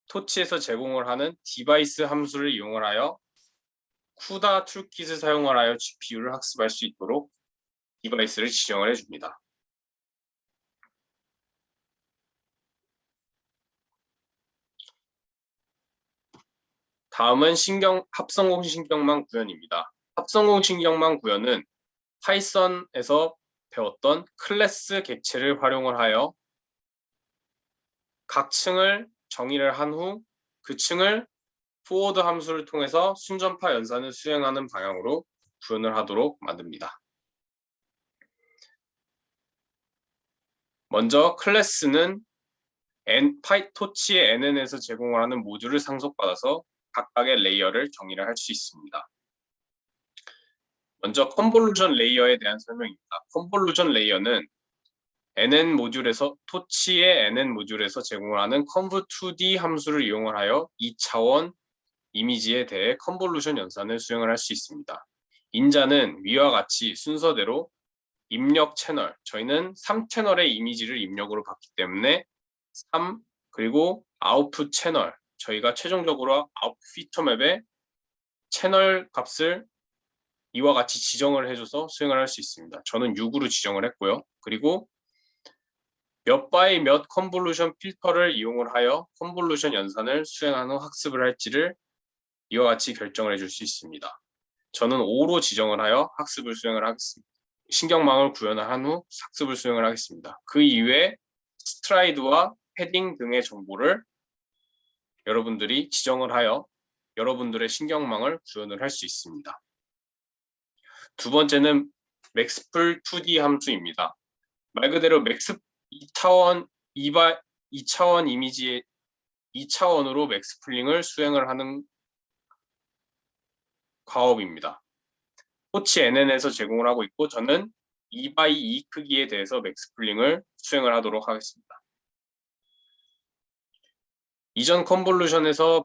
토치에서 제공을 하는 디바이스 함수를 이용을 하여 쿠다 툴킷을 사용을 하여 GPU를 학습할 수 있도록 디바이스를 지정을 해줍니다. 다음은 합성공 신경망 구현입니다. 합성공 신경망 구현은 파이썬에서 배웠던 클래스 객체를 활용을 하여 각 층을 정의를 한 후 그 층을 forward 함수를 통해서 순전파 연산을 수행하는 방향으로 구현을 하도록 만듭니다. 먼저 클래스는 토치의 NN에서 제공을 하는 모듈을 상속받아서 각각의 레이어를 정의를 할 수 있습니다. 먼저 컨볼루션 레이어에 대한 설명입니다. 컨볼루션 레이어는 NN 모듈에서 토치의 NN 모듈에서 제공을 하는 conv2d 함수를 이용을 하여 2차원 이미지에 대해 컨볼루션 연산을 수행을 할 수 있습니다. 인자는 위와 같이 순서대로 입력 채널, 저희는 3채널의 이미지를 입력으로 받기 때문에 3 그리고 아웃풋 채널, 저희가 최종적으로 아웃풋 피처 맵에 채널 값을 이와 같이 지정을 해줘서 수행을 할 수 있습니다. 저는 6으로 지정을 했고요. 그리고 몇 바이 몇 컨볼루션 필터를 이용을 하여 컨볼루션 연산을 수행한 후 학습을 할지를 이와 같이 결정을 해줄 수 있습니다. 저는 5로 지정을 하여 학습을 수행을 하겠습니다. 신경망을 구현한 후 학습을 수행을 하겠습니다. 그 이외에 스트라이드와 패딩 등의 정보를 여러분들이 지정을 하여 여러분들의 신경망을 구현을 할 수 있습니다. 두 번째는 맥스풀 2D 함수입니다. 말 그대로 맥스 2차원 이미지의 2차원으로 맥스풀링을 수행을 하는 과업입니다. 토치 NN에서 제공을 하고 있고 저는 2x2 크기에 대해서 맥스풀링을 수행을 하도록 하겠습니다. 이전 컨볼루션에서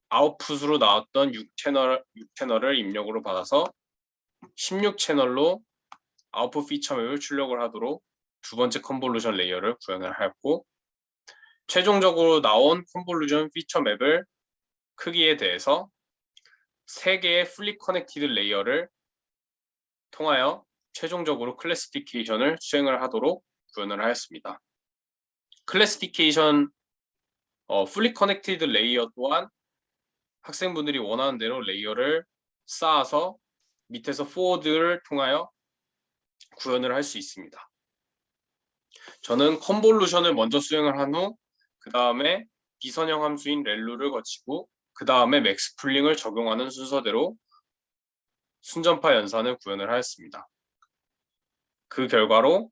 아웃풋으로 나왔던 6채널을 입력으로 받아서 16채널로 아웃풋 피처 맵을 출력을 하도록 두 번째 컨볼루션 레이어를 구현을 하였고 최종적으로 나온 컨볼루션 피처 맵을 크기에 대해서 3개의 풀리 커넥티드 레이어를 통하여 최종적으로 클래시피케이션을 수행을 하도록 구현을 하였습니다. 클래시피케이션 풀리 커넥티드 레이어 또한 학생분들이 원하는 대로 레이어를 쌓아서 밑에서 포워드를 통하여 구현을 할 수 있습니다. 저는 컨볼루션을 먼저 수행을 한 후 그 다음에 비선형 함수인 렐루를 거치고 그 다음에 맥스풀링을 적용하는 순서대로 순전파 연산을 구현을 하였습니다. 그 결과로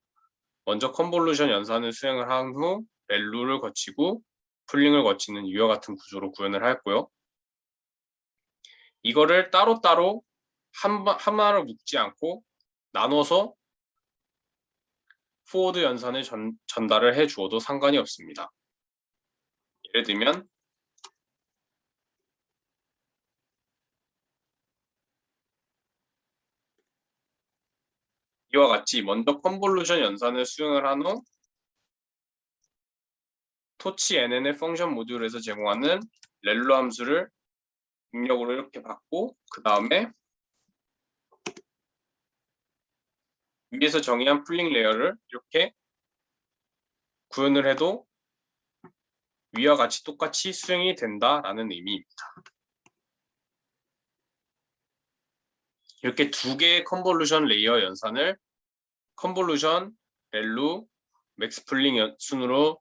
먼저 컨볼루션 연산을 수행을 한 후 렐루를 거치고 풀링을 거치는 이와 같은 구조로 구현을 하였고요. 이거를 따로따로 하나로 묶지 않고 나눠서 포워드 연산을 전달을 해 주어도 상관이 없습니다. 예를 들면 이와 같이 먼저 컨볼루션 연산을 수행을 한 후 토치 NN의 펑션 모듈에서 제공하는 렐로 함수를 입력으로 이렇게 받고 그 다음에 위에서 정의한 풀링 레이어를 이렇게 구현을 해도 위와 같이 똑같이 수행이 된다라는 의미입니다. 이렇게 두 개의 컨볼루션 레이어 연산을 컨볼루션, 렐루, 맥스 풀링 순으로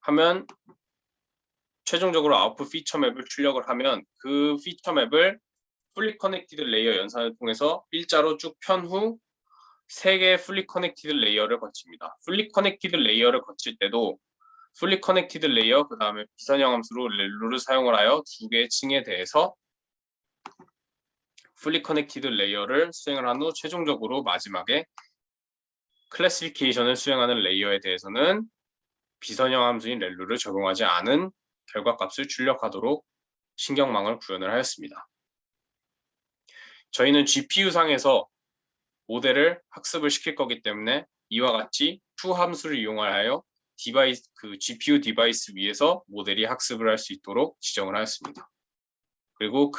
하면 최종적으로 아웃풋 피처 맵을 출력을 하면 그 피처 맵을 풀리 커넥티드 레이어 연산을 통해서 일자로 쭉 편 후 3개의 풀리 커넥티드 레이어를 거칩니다. 풀리 커넥티드 레이어를 거칠 때도 풀리 커넥티드 레이어 그 다음에 비선형 함수로 렐루를 사용을 하여 두 개의 층에 대해서 풀리 커넥티드 레이어를 수행을 한 후 최종적으로 마지막에 클래시피케이션을 수행하는 레이어에 대해서는 비선형 함수인 렐루를 적용하지 않은 결과값을 출력하도록 신경망을 구현을 하였습니다. 저희는 GPU상에서 모델을 학습을 시킬 거기 때문에 이와 같이 to 함수를 이용하여 그 GPU 디바이스 위에서 모델이 학습을 할 수 있도록 지정을 하였습니다. 그리고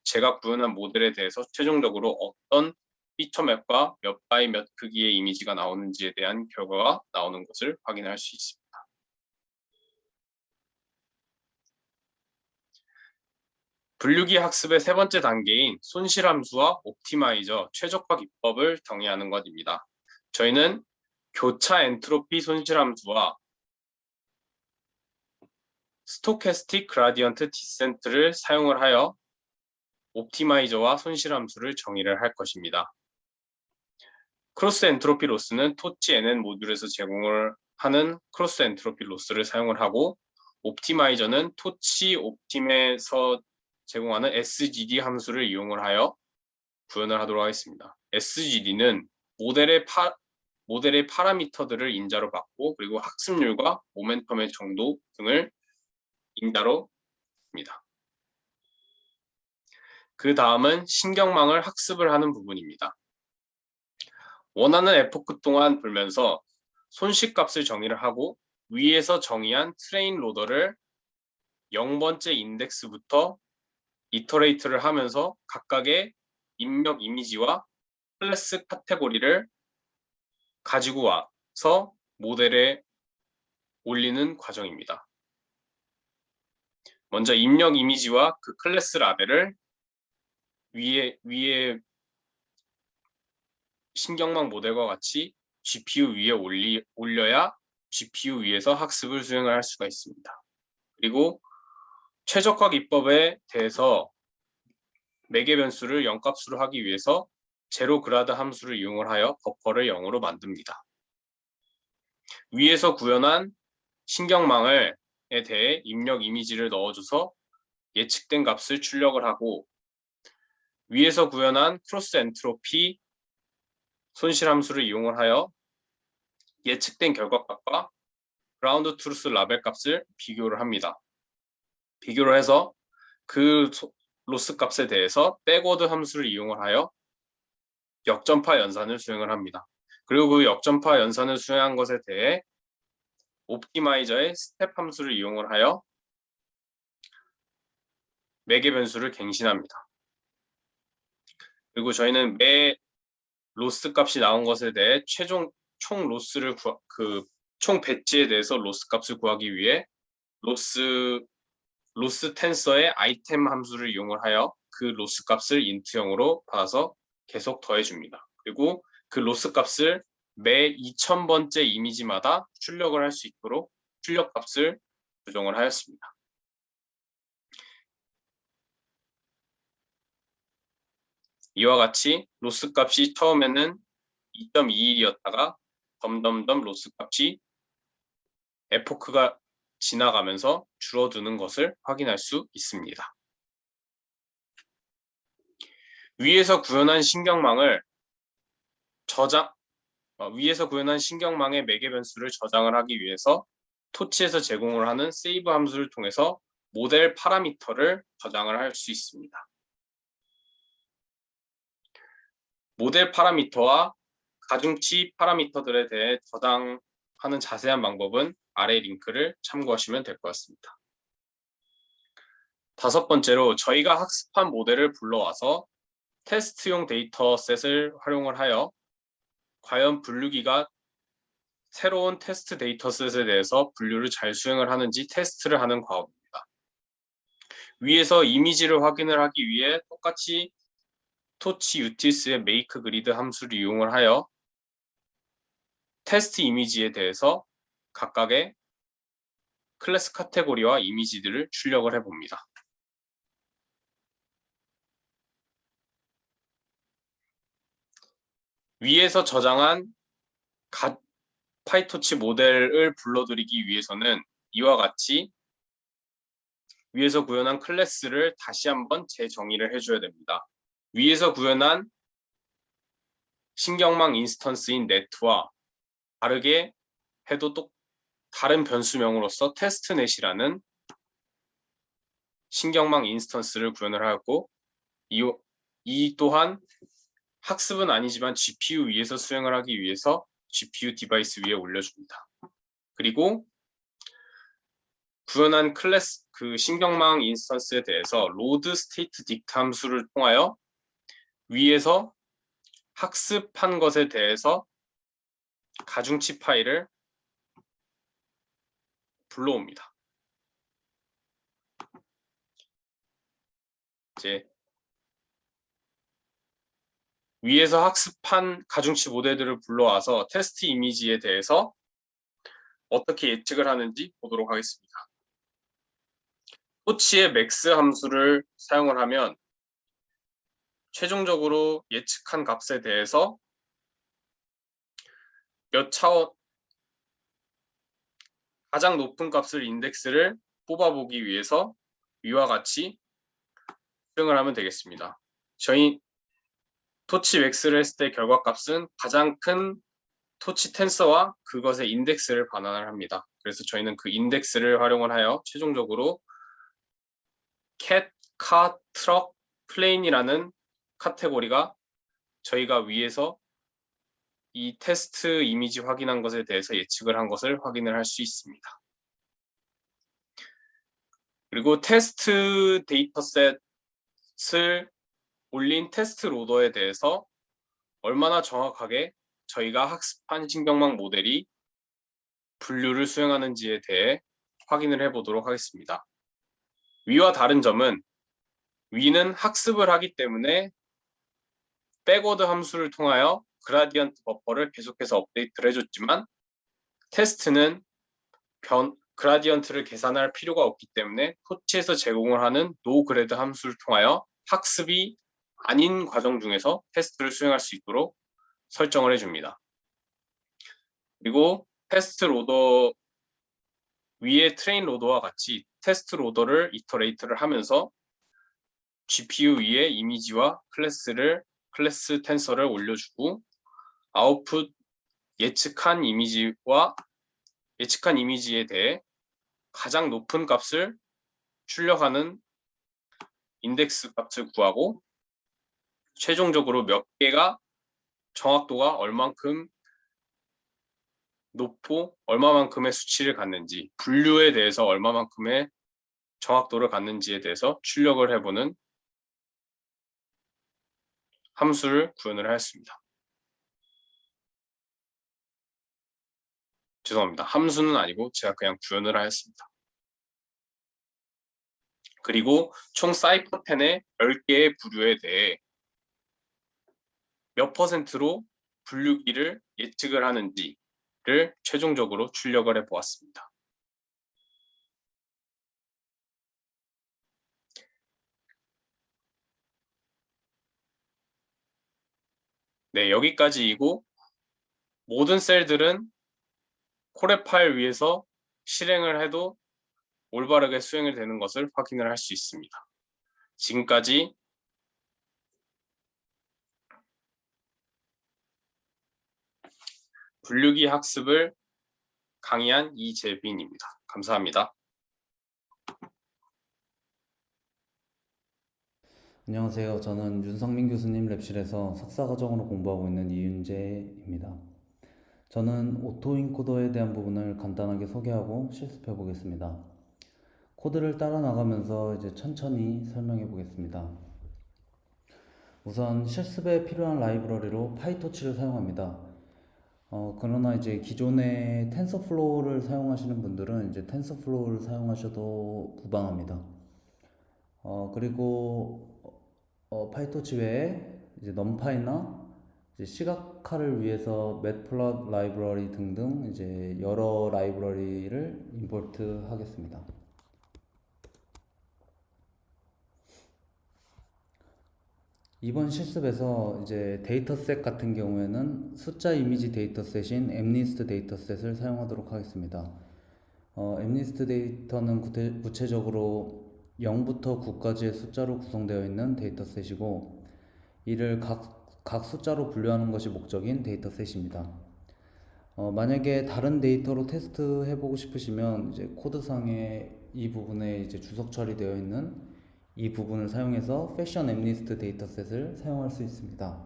제가 구현한 모델에 대해서 최종적으로 어떤 피처맵과 몇 바이 몇 크기의 이미지가 나오는지에 대한 결과가 나오는 것을 확인할 수 있습니다. 분류기 학습의 세 번째 단계인 손실함수와 옵티마이저, 최적화 기법을 정의하는 것입니다. 저희는 교차 엔트로피 손실함수와 스토캐스틱 그라디언트 디센트를 사용을 하여 옵티마이저와 손실함수를 정의를 할 것입니다. 크로스 엔트로피 로스는 토치 NN 모듈에서 제공을 하는 크로스 엔트로피 로스를 사용을 하고 옵티마이저는 토치 옵팀에서 제공하는 SGD 함수를 이용을 하여 구현을 하도록 하겠습니다. SGD는 모델의 파라미터들을 인자로 받고 그리고 학습률과 모멘텀의 정도 등을 인자로 합니다. 그 다음은 신경망을 학습을 하는 부분입니다. 원하는 에포크 동안 돌면서 손실값을 정의를 하고 위에서 정의한 트레인 로더를 0번째 인덱스부터 이터레이트를 하면서 각각의 입력 이미지와 클래스 카테고리를 가지고 와서 모델에 올리는 과정입니다. 먼저 입력 이미지와 그 클래스 라벨을 위에 신경망 모델과 같이 GPU 위에 올려야 GPU 위에서 학습을 수행을 할 수가 있습니다. 그리고 최적화 기법에 대해서 매개 변수를 0값으로 하기 위해서 제로 그라드 함수를 이용을 하여 버퍼를 0으로 만듭니다. 위에서 구현한 신경망에 대해 입력 이미지를 넣어줘서 예측된 값을 출력을 하고 위에서 구현한 크로스 엔트로피 손실함수를 이용을 하여 예측된 결과값과 그라운드 트루스 라벨 값을 비교를 합니다. 비교를 해서 그 로스 값에 대해서 백워드 함수를 이용을 하여 역전파 연산을 수행을 합니다. 그리고 그 역전파 연산을 수행한 것에 대해 옵티마이저의 스텝 함수를 이용을 하여 매개 변수를 갱신합니다. 그리고 저희는 매 로스 값이 나온 것에 대해 총 로스를 총 배지에 대해서 로스 값을 구하기 위해 로스 텐서의 아이템 함수를 이용을 하여 그 로스 값을 인트형으로 받아서 계속 더해줍니다. 그리고 그 로스 값을 매 2000번째 이미지마다 출력을 할 수 있도록 출력 값을 조정을 하였습니다. 이와 같이 로스 값이 처음에는 2.21이었다가 덤덤덤 로스 값이 에포크가 지나가면서 줄어드는 것을 확인할 수 있습니다. 위에서 구현한 신경망의 매개 변수를 저장을 하기 위해서 토치에서 제공을 하는 세이브 함수를 통해서 모델 파라미터를 저장을 할 수 있습니다. 모델 파라미터와 가중치 파라미터들에 대해 저장하는 자세한 방법은 아래 링크를 참고하시면 될 것 같습니다. 다섯 번째로 저희가 학습한 모델을 불러와서 테스트용 데이터셋을 활용을 하여 과연 분류기가 새로운 테스트 데이터셋에 대해서 분류를 잘 수행을 하는지 테스트를 하는 과업입니다. 위에서 이미지를 확인을 하기 위해 똑같이 토치 유틸스의 make grid 함수를 이용을 하여 테스트 이미지에 대해서 각각의 클래스 카테고리와 이미지들을 출력을 해봅니다. 위에서 저장한 파이토치 모델을 불러들이기 위해서는 이와 같이 위에서 구현한 클래스를 다시 한번 재정의를 해줘야 됩니다. 위에서 구현한 신경망 인스턴스인 net와 다르게 해도 또 다른 변수명으로서 테스트넷이라는 신경망 인스턴스를 구현을 하였고 이 또한 학습은 아니지만 GPU 위에서 수행을 하기 위해서 GPU 디바이스 위에 올려줍니다. 그리고 구현한 클래스 신경망 인스턴스에 대해서 load state dict 함수를 통하여 위에서 학습한 것에 대해서 가중치 파일을 불러옵니다. 이제 위에서 학습한 가중치 모델들을 불러와서 테스트 이미지에 대해서 어떻게 예측을 하는지 보도록 하겠습니다. 토치의 max 함수를 사용을 하면 최종적으로 예측한 값에 대해서 몇 차원 가장 높은 값을 인덱스를 뽑아보기 위해서 위와 같이 수행을 하면 되겠습니다. 저희 토치 맥스를 했을 때 결과값은 가장 큰 토치 텐서와 그것의 인덱스를 반환을 합니다. 그래서 저희는 그 인덱스를 활용을 하여 최종적으로 cat, car, truck, plane이라는 카테고리가 저희가 위에서 이 테스트 이미지 확인한 것에 대해서 예측을 한 것을 확인을 할 수 있습니다. 그리고 테스트 데이터셋을 올린 테스트 로더에 대해서 얼마나 정확하게 저희가 학습한 신경망 모델이 분류를 수행하는지에 대해 확인을 해보도록 하겠습니다. 위와 다른 점은 위는 학습을 하기 때문에 백워드 함수를 통하여 그라디언트 버퍼를 계속해서 업데이트를 해줬지만 테스트는 그라디언트를 계산할 필요가 없기 때문에 토치에서 제공을 하는 노그레드 함수를 통하여 학습이 아닌 과정 중에서 테스트를 수행할 수 있도록 설정을 해줍니다. 그리고 테스트 로더 위에 트레인 로더와 같이 테스트 로더를 이터레이트를 하면서 GPU 위에 이미지와 클래스 텐서를 올려주고 아웃풋 예측한 이미지에 대해 가장 높은 값을 출력하는 인덱스 값을 구하고 최종적으로 몇 개가 정확도가 얼만큼 높고 얼마만큼의 수치를 갖는지 분류에 대해서 얼마만큼의 정확도를 갖는지에 대해서 출력을 해보는 함수를 구현을 하였습니다. 죄송합니다. 함수는 아니고 제가 그냥 구현을 하였습니다. 그리고 총 사이퍼10의 10개의 부류에 대해 몇 퍼센트로 분류기를 예측을 하는지를 최종적으로 출력을 해보았습니다. 네, 여기까지이고 모든 셀들은 콜의 파일 위에서 실행을 해도 올바르게 수행이 되는 것을 확인을 할 수 있습니다. 지금까지 분류기 학습을 강의한 이재빈입니다. 감사합니다. 안녕하세요. 저는 윤성민 교수님 랩실에서 석사과정으로 공부하고 있는 이윤재입니다. 저는 오토인코더에 대한 부분을 간단하게 소개하고 실습해 보겠습니다. 코드를 따라 나가면서 이제 천천히 설명해 보겠습니다. 우선 실습에 필요한 라이브러리로 파이토치를 사용합니다. 그러나 이제 기존의 텐서플로우를 사용하시는 분들은 이제 텐서플로우를 사용하셔도 무방합니다. 그리고 파이토치 외에 이제 넘파이나 이제 시각화를 위해서 매트플롯 라이브러리 등등 이제 여러 라이브러리를 임포트 하겠습니다. 이번 실습에서 이제 데이터셋 같은 경우에는 숫자 이미지 데이터셋인 엠니스트 데이터셋을 사용하도록 하겠습니다. 엠니스트 데이터는 구체적으로 0부터 9까지의 숫자로 구성되어 있는 데이터셋이고 이를 각 숫자로 분류하는 것이 목적인 데이터셋입니다. 만약에 다른 데이터로 테스트 해보고 싶으시면 이제 코드상에 이 부분에 이제 주석 처리되어 있는 이 부분을 사용해서 패션 엠니스트 데이터셋을 사용할 수 있습니다.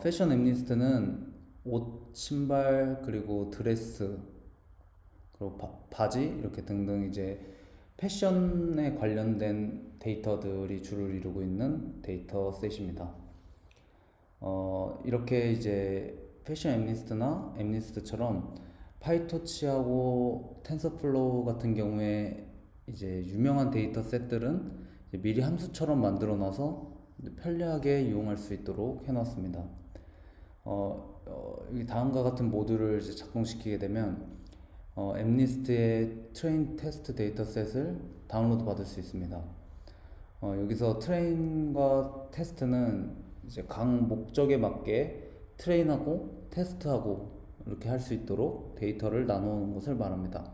패션 엠니스트는 옷, 신발, 그리고 드레스, 그리고 바지 이렇게 등등 이제 패션에 관련된 데이터들이 주를 이루고 있는 데이터셋입니다. 이렇게 이제 패션 엠니스트나 엠니스트처럼 파이토치하고 텐서플로우 같은 경우에 이제 유명한 데이터셋들은 이제 미리 함수처럼 만들어 놔서 편리하게 이용할 수 있도록 해놨습니다. 여기 다음과 같은 모듈을 이제 작동시키게 되면 엠니스트의 트레인 테스트 데이터셋을 다운로드 받을 수 있습니다. 여기서 트레인과 테스트는 이제 각 목적에 맞게 트레인하고 테스트하고 이렇게 할 수 있도록 데이터를 나누는 것을 말합니다.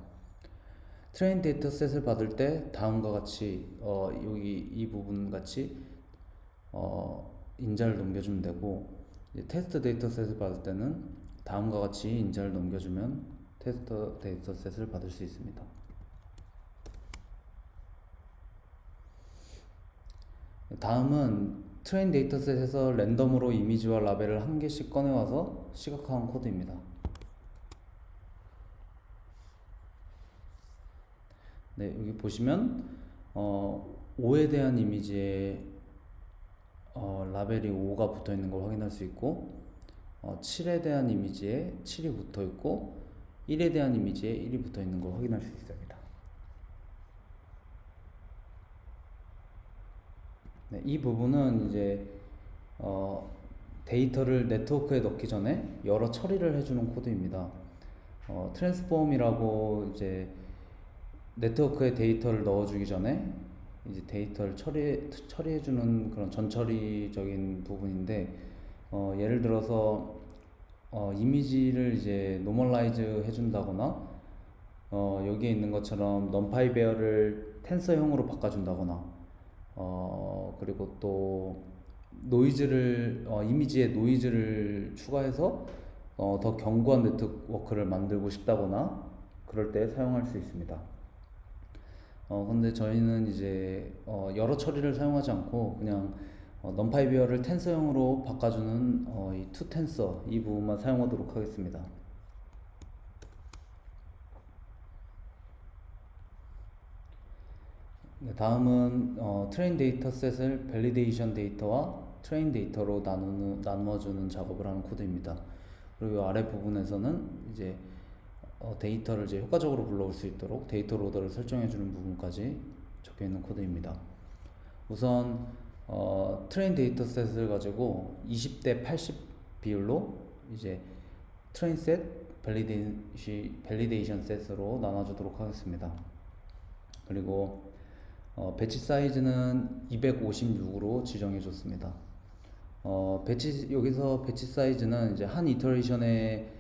트레인 데이터셋을 받을 때 다음과 같이 여기 이 부분 같이 인자를 넘겨주면 되고 테스트 데이터셋을 받을 때는 다음과 같이 인자를 넘겨주면 테스트 데이터셋을 받을 수 있습니다. 다음은 트레인 데이터셋에서 랜덤으로 이미지와 라벨을 한 개씩 꺼내와서 시각화한 코드입니다. 네, 여기 보시면 5에 대한 이미지에 라벨이 5가 붙어 있는 걸 확인할 수 있고 7에 대한 이미지에 7이 붙어 있고 1에 대한 이미지에 1이 붙어 있는 걸 확인할 수 있습니다. 네, 이 부분은 이제 데이터를 네트워크에 넣기 전에 여러 처리를 해주는 코드입니다. 트랜스폼이라고 이제 네트워크에 데이터를 넣어주기 전에 이제 데이터를 처리해주는 그런 전처리적인 부분인데 예를 들어서 이미지를 이제 노멀라이즈 해준다거나 여기에 있는 것처럼 넘파이 베어를 텐서형으로 바꿔준다거나 그리고 또 노이즈를 이미지에 노이즈를 추가해서 더 견고한 네트워크를 만들고 싶다거나 그럴 때 사용할 수 있습니다. 근데 저희는 이제 여러 처리를 사용하지 않고 그냥 넘파이 베어를 텐서형으로 바꿔주는 이 투텐서 이 부분만 사용하도록 하겠습니다. 네, 다음은 트레인 데이터셋을 밸리데이션 데이터와 트레인 데이터로 나누어주는 작업을 하는 코드입니다. 그리고 아래 부분에서는 이제 데이터를 이제 효과적으로 불러올 수 있도록 데이터 로더를 설정해주는 부분까지 적혀 있는 코드입니다. 우선 트레인 데이터셋을 가지고 20대 80 비율로 이제 트레인 셋, 밸리데이션 셋으로 나눠주도록 하겠습니다. 그리고 배치 사이즈는 256으로 지정해 줬습니다. 여기서 배치 사이즈는 이제 한 이터레이션에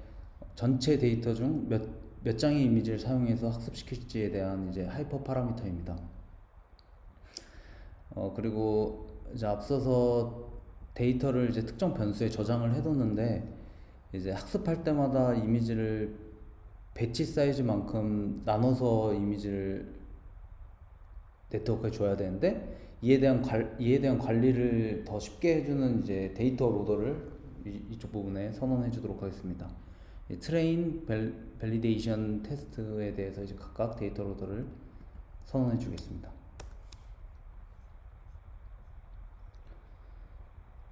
전체 데이터 중 몇 장의 이미지를 사용해서 학습시킬지에 대한 이제 하이퍼 파라미터입니다. 그리고 이제 앞서서 데이터를 이제 특정 변수에 저장을 해뒀는데 이제 학습할 때마다 이미지를 배치 사이즈만큼 나눠서 이미지를 네트워크에 줘야 되는데 이에 대한 관리를 더 쉽게 해주는 이제 데이터 로더를 이쪽 부분에 선언해 주도록 하겠습니다. 트레인, 밸리데이션, 테스트에 대해서 이제 각각 데이터 로더를 선언해 주겠습니다.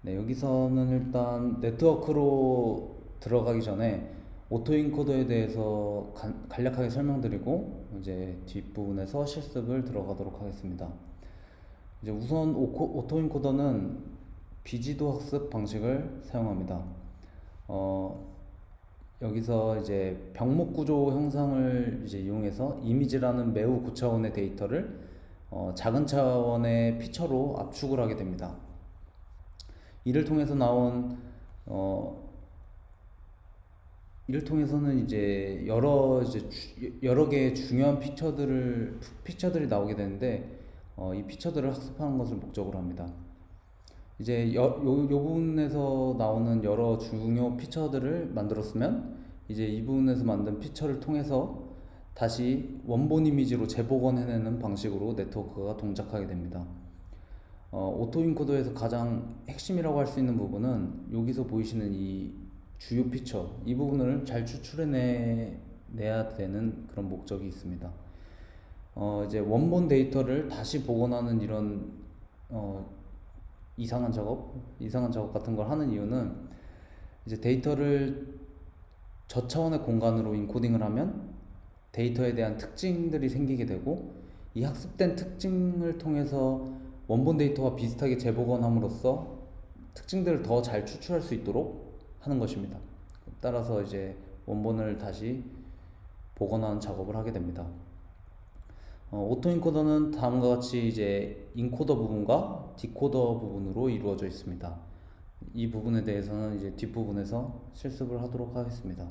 네, 여기서는 일단 네트워크로 들어가기 전에 오토인코더에 대해서 간략하게 설명드리고 이제 뒷부분에서 실습을 들어가도록 하겠습니다. 이제 우선 오토인코더는 비지도 학습 방식을 사용합니다. 여기서 이제 병목 구조 형상을 이제 이용해서 이미지라는 매우 고차원의 데이터를 작은 차원의 피처로 압축을 하게 됩니다. 이를 통해서는 이제 여러 개의 중요한 피처들이 나오게 되는데 이 피처들을 학습하는 것을 목적으로 합니다. 이제 요 부분에서 나오는 여러 중요 피처들을 만들었으면 이제 이 부분에서 만든 피처를 통해서 다시 원본 이미지로 재복원해내는 방식으로 네트워크가 동작하게 됩니다. 오토인코더에서 가장 핵심이라고 할 수 있는 부분은 여기서 보이시는 이 주요 피처, 이 부분을 잘 추출해내야 되는 그런 목적이 있습니다. 이제 원본 데이터를 다시 복원하는 이런 이상한 작업 같은 걸 하는 이유는 이제 데이터를 저차원의 공간으로 인코딩을 하면 데이터에 대한 특징들이 생기게 되고 이 학습된 특징을 통해서 원본 데이터와 비슷하게 재복원함으로써 특징들을 더 잘 추출할 수 있도록 하는 것입니다. 따라서 이제 원본을 다시 복원하는 작업을 하게 됩니다. 오토인코더는 다음과 같이 이제 인코더 부분과 디코더 부분으로 이루어져 있습니다. 이 부분에 대해서는 이제 뒷부분에서 실습을 하도록 하겠습니다.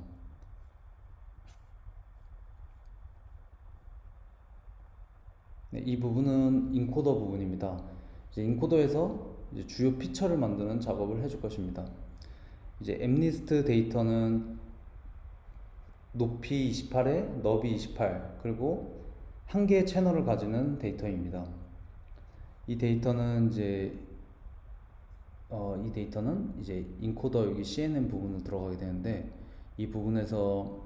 네, 이 부분은 인코더 부분입니다. 이제 인코더에서 이제 주요 피처를 만드는 작업을 해줄 것입니다. 이제 엠니스트 데이터는 높이 28에 너비 28 그리고 한 개의 채널을 가지는 데이터입니다. 이 데이터는 이제 인코더 여기 CNN 부분으로 들어가게 되는데 이 부분에서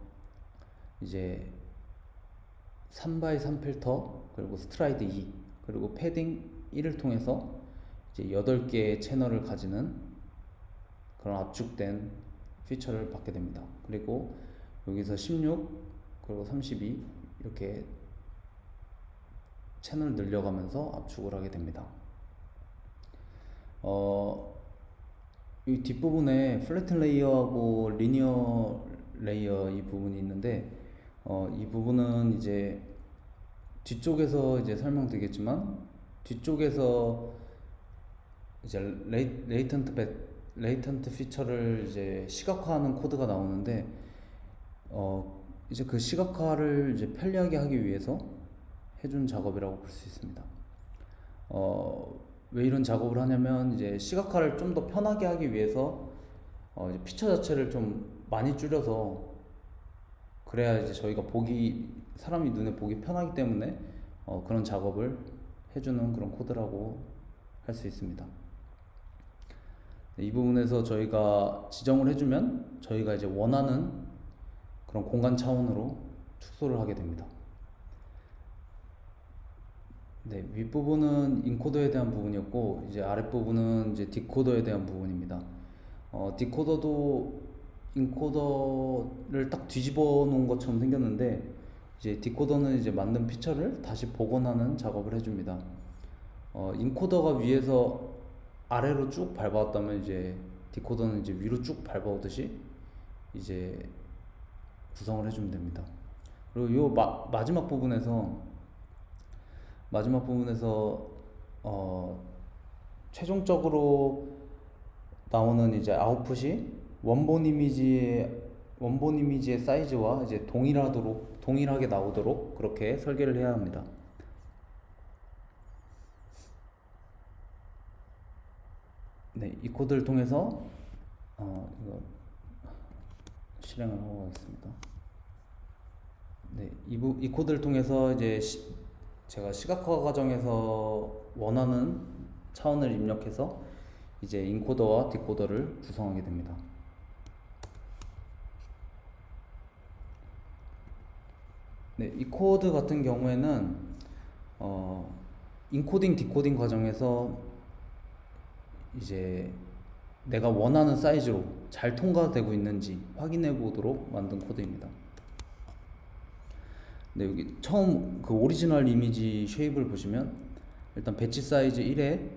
이제 3x3 필터 그리고 스트라이드 2 그리고 패딩 1을 통해서 이제 8개의 채널을 가지는 그런 압축된 피처를 받게 됩니다. 그리고 여기서 16 그리고 32 이렇게 채널을 늘려가면서 압축을 하게 됩니다. 이 뒷부분에 플래튼 레이어하고 리니어 레이어 이 부분이 있는데 이 부분은 이제 뒤쪽에서 이제 설명드리겠지만 뒤쪽에서 이제 레이턴트 피처를 이제 시각화하는 코드가 나오는데 이제 그 시각화를 이제 편리하게 하기 위해서 해준 작업이라고 볼 수 있습니다. 왜 이런 작업을 하냐면 이제 시각화를 좀 더 편하게 하기 위해서 이제 피처 자체를 좀 많이 줄여서 그래야 이제 저희가 사람이 눈에 보기 편하기 때문에 그런 작업을 해주는 그런 코드라고 할 수 있습니다. 이 부분에서 저희가 지정을 해주면 저희가 이제 원하는 그런 공간 차원으로 축소를 하게 됩니다. 네, 윗부분은 인코더에 대한 부분이었고 이제 아랫부분은 이제 디코더에 대한 부분입니다. 디코더도 인코더를 딱 뒤집어 놓은 것처럼 생겼는데 이제 디코더는 이제 만든 피처를 다시 복원하는 작업을 해줍니다. 인코더가 위에서 아래로 쭉 밟아왔다면 이제 디코더는 이제 위로 쭉 밟아오듯이 이제 구성을 해주면 됩니다. 그리고 요 마지막 부분에서 최종적으로 나오는 이제 아웃풋이 원본 이미지의 사이즈와 이제 동일하게 나오도록 그렇게 설계를 해야 합니다. 네, 이 코드를 통해서 이거 실행을 하고 가겠습니다. 네, 이 코드를 통해서 이제 제가 시각화 과정에서 원하는 차원을 입력해서 이제 인코더와 디코더를 구성하게 됩니다. 네, 이 코드 같은 경우에는 인코딩, 디코딩 과정에서 이제 내가 원하는 사이즈로 잘 통과되고 있는지 확인해 보도록 만든 코드입니다. 네, 여기 처음 그 오리지널 이미지 쉐입을 보시면 일단 배치 사이즈 1에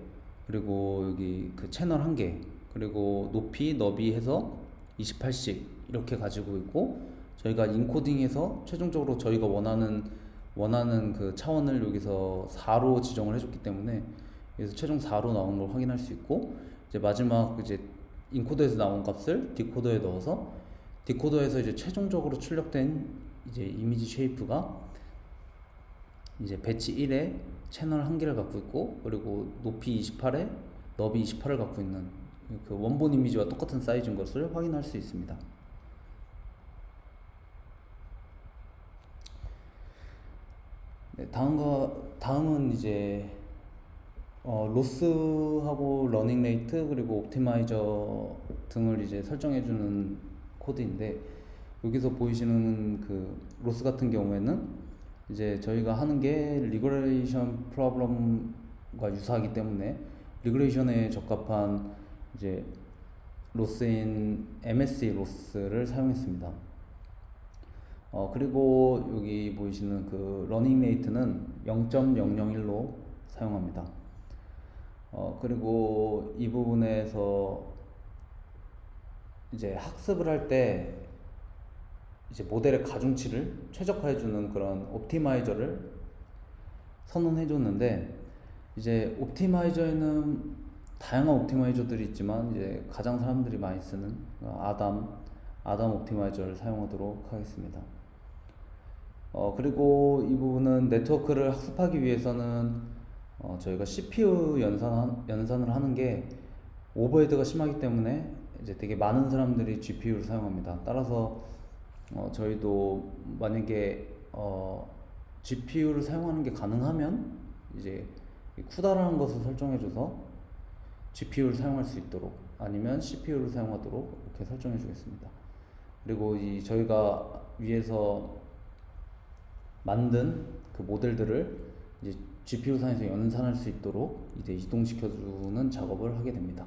그리고 여기 그 채널 1개 그리고 높이, 너비 해서 28씩 이렇게 가지고 있고 저희가 인코딩해서 최종적으로 저희가 원하는 그 차원을 여기서 4로 지정을 해줬기 때문에 여기서 최종 4로 나오는 걸 확인할 수 있고 이제 마지막 이제 인코더에서 나온 값을 디코더에 넣어서 디코더에서 이제 최종적으로 출력된 이제 이미지 쉐이프가 이제 배치 1에 채널 1개를 갖고 있고 그리고 높이 28에 너비 28을 갖고 있는 그 원본 이미지와 똑같은 사이즈인 것을 확인할 수 있습니다. 네, 다음은 이제 로스하고 러닝 레이트 그리고 옵티마이저 등을 이제 설정해주는 코드인데 여기서 보이시는 그 로스 같은 경우에는 이제 저희가 하는 게 리그레이션 프로블럼과 유사하기 때문에 리그레이션에 적합한 이제 로스인 MSE 로스를 사용했습니다. 그리고 여기 보이시는 그 러닝 레이트는 0.001로 사용합니다. 그리고 이 부분에서 이제 학습을 할 때 이제 모델의 가중치를 최적화해주는 그런 옵티마이저를 선언해줬는데 이제 옵티마이저에는 다양한 옵티마이저들이 있지만 이제 가장 사람들이 많이 쓰는 아담 옵티마이저를 사용하도록 하겠습니다. 그리고 이 부분은 네트워크를 학습하기 위해서는 저희가 CPU 연산을 하는 게 오버헤드가 심하기 때문에 이제 되게 많은 사람들이 GPU를 사용합니다. 따라서 저희도 만약에 GPU를 사용하는 게 가능하면 이제 CUDA라는 것을 설정해줘서 GPU를 사용할 수 있도록 아니면 CPU를 사용하도록 이렇게 설정해 주겠습니다. 그리고 저희가 위에서 만든 그 모델들을 이제 GPU 상에서 연산할 수 있도록 이제 이동시켜주는 작업을 하게 됩니다.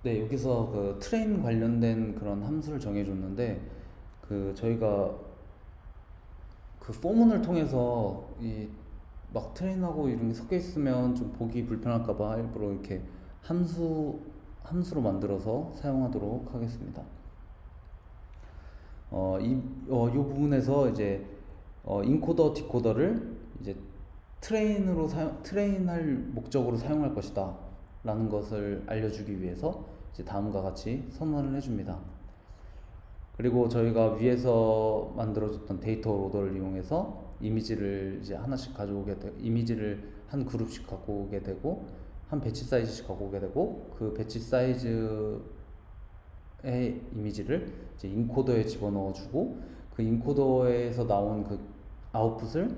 네, 여기서 그 트레인 관련된 그런 함수를 정해줬는데 그 저희가 그 포문을 통해서 막 트레인하고 이런 게 섞여 있으면 좀 보기 불편할까봐 일부러 이렇게 함수로 만들어서 사용하도록 하겠습니다. 이 부분에서 이제 인코더, 디코더를 이제 트레인할 목적으로 사용할 것이다 라는 것을 알려주기 위해서 이제 다음과 같이 선언을 해줍니다. 그리고 저희가 위에서 만들어줬던 데이터 로더를 이용해서 이미지를 이제 하나씩 이미지를 한 그룹씩 갖고 오게 되고 한 배치 사이즈씩 갖고 오게 되고 그 배치 사이즈의 이미지를 이제 인코더에 집어넣어주고 그 인코더에서 나온 그 아웃풋을